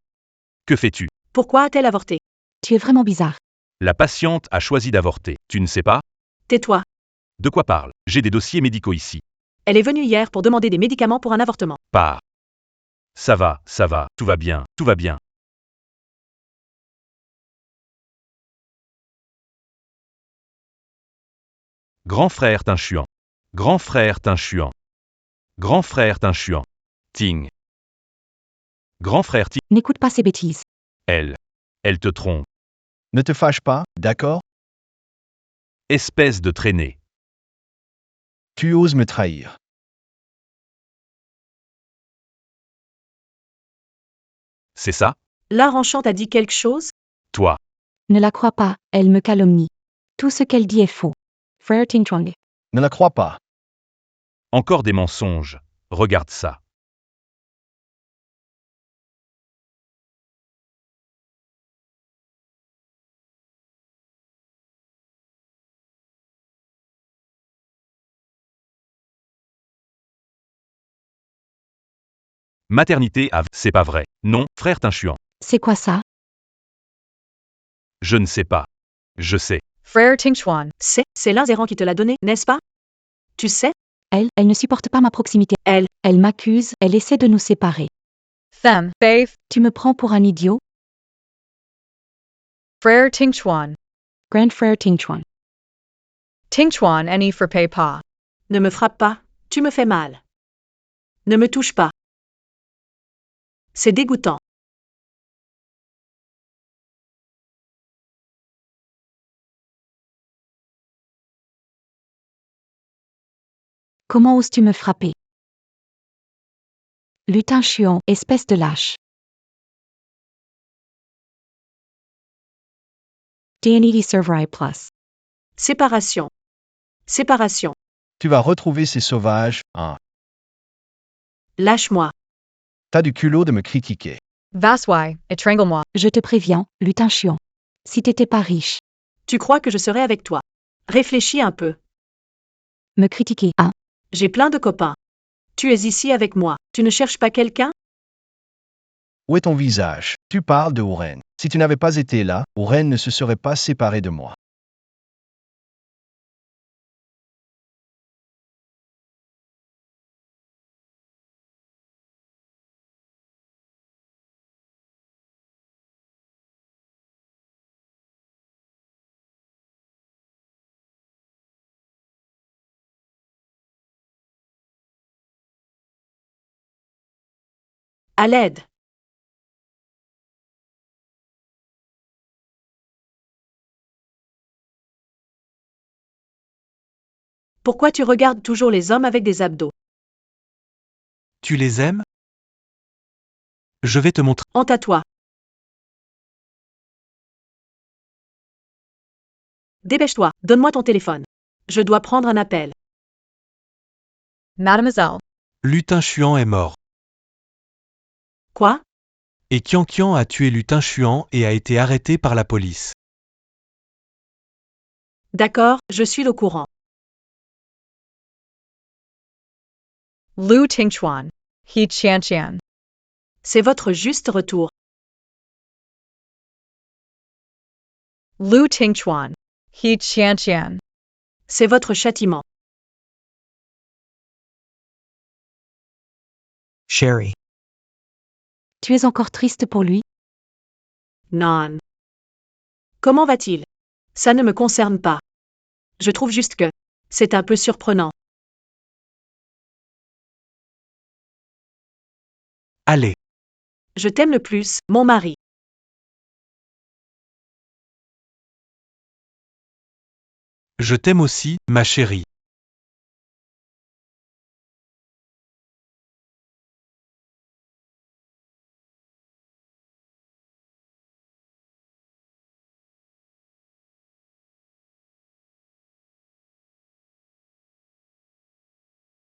Que fais-tu? Pourquoi a-t-elle avorté? Tu es vraiment bizarre. La patiente a choisi d'avorter. Tu ne sais pas? Tais-toi. De quoi parle? J'ai des dossiers médicaux ici. Elle est venue hier pour demander des médicaments pour un avortement. Pars. Ça va, tout va bien, tout va bien. Grand frère Tinchuan. Grand frère Tinchuan. Grand frère Tinchuan. Ting. Grand frère Ting. N'écoute pas ces bêtises. Elle. Elle te trompe. Ne te fâche pas, d'accord? Espèce de traînée. Tu oses me trahir. C'est ça? L'art enchant a dit quelque chose? Toi. Ne la crois pas, elle me calomnie. Tout ce qu'elle dit est faux. Frère Tingchuang. Ne la crois pas. Encore des mensonges. Regarde ça. Maternité à... C'est pas vrai. Non, frère Tinchuan. C'est quoi ça? Je ne sais pas. Je sais. Frère Tingchuan. C'est l'un des rangs qui te l'a donné, n'est-ce pas? Tu sais? Elle ne supporte pas ma proximité. Elle m'accuse, elle essaie de nous séparer. Them. Faith. Tu me prends pour un idiot? Frère Tingchuan. Grand frère Tingchuang. Tingchuan any for pay pa. Ne me frappe pas, tu me fais mal. Ne me touche pas. C'est dégoûtant. Comment oses-tu me frapper? Lutin Chuan, espèce de lâche. Deity Serveri Plus. Séparation. Séparation. Tu vas retrouver ces sauvages, hein. Lâche-moi. T'as du culot de me critiquer. Vaswai, étrangle-moi. Je te préviens, Lutin Chuan. Si t'étais pas riche, Tu crois que je serai avec toi. Réfléchis un peu. me critiquer, hein? J'ai plein de copains. Tu es ici avec moi. Tu ne cherches pas quelqu'un? Où est ton visage? Tu parles de Oren. Si tu n'avais pas été là, Oren ne se serait pas séparé de moi. À l'aide. Pourquoi tu regardes toujours les hommes avec des abdos? Tu les aimes? Je vais te montrer. Honte à toi. Dépêche-toi, donne-moi ton téléphone. Je dois prendre un appel. Mademoiselle. Lutin Chuan est mort. Quoi? Et Qian Qian a tué Lutin Chuan et a été arrêté par la police. D'accord, je suis au courant. Lu Tingchuan. He Qian Qian. C'est votre juste retour. Lu Tingchuan. He Qian Qian. C'est votre châtiment. Sherry. Tu es encore triste pour lui? Non. Comment va-t-il? Ça ne me concerne pas. Je trouve juste que c'est un peu surprenant. Allez, Je t'aime le plus, mon mari. je t'aime aussi, ma chérie.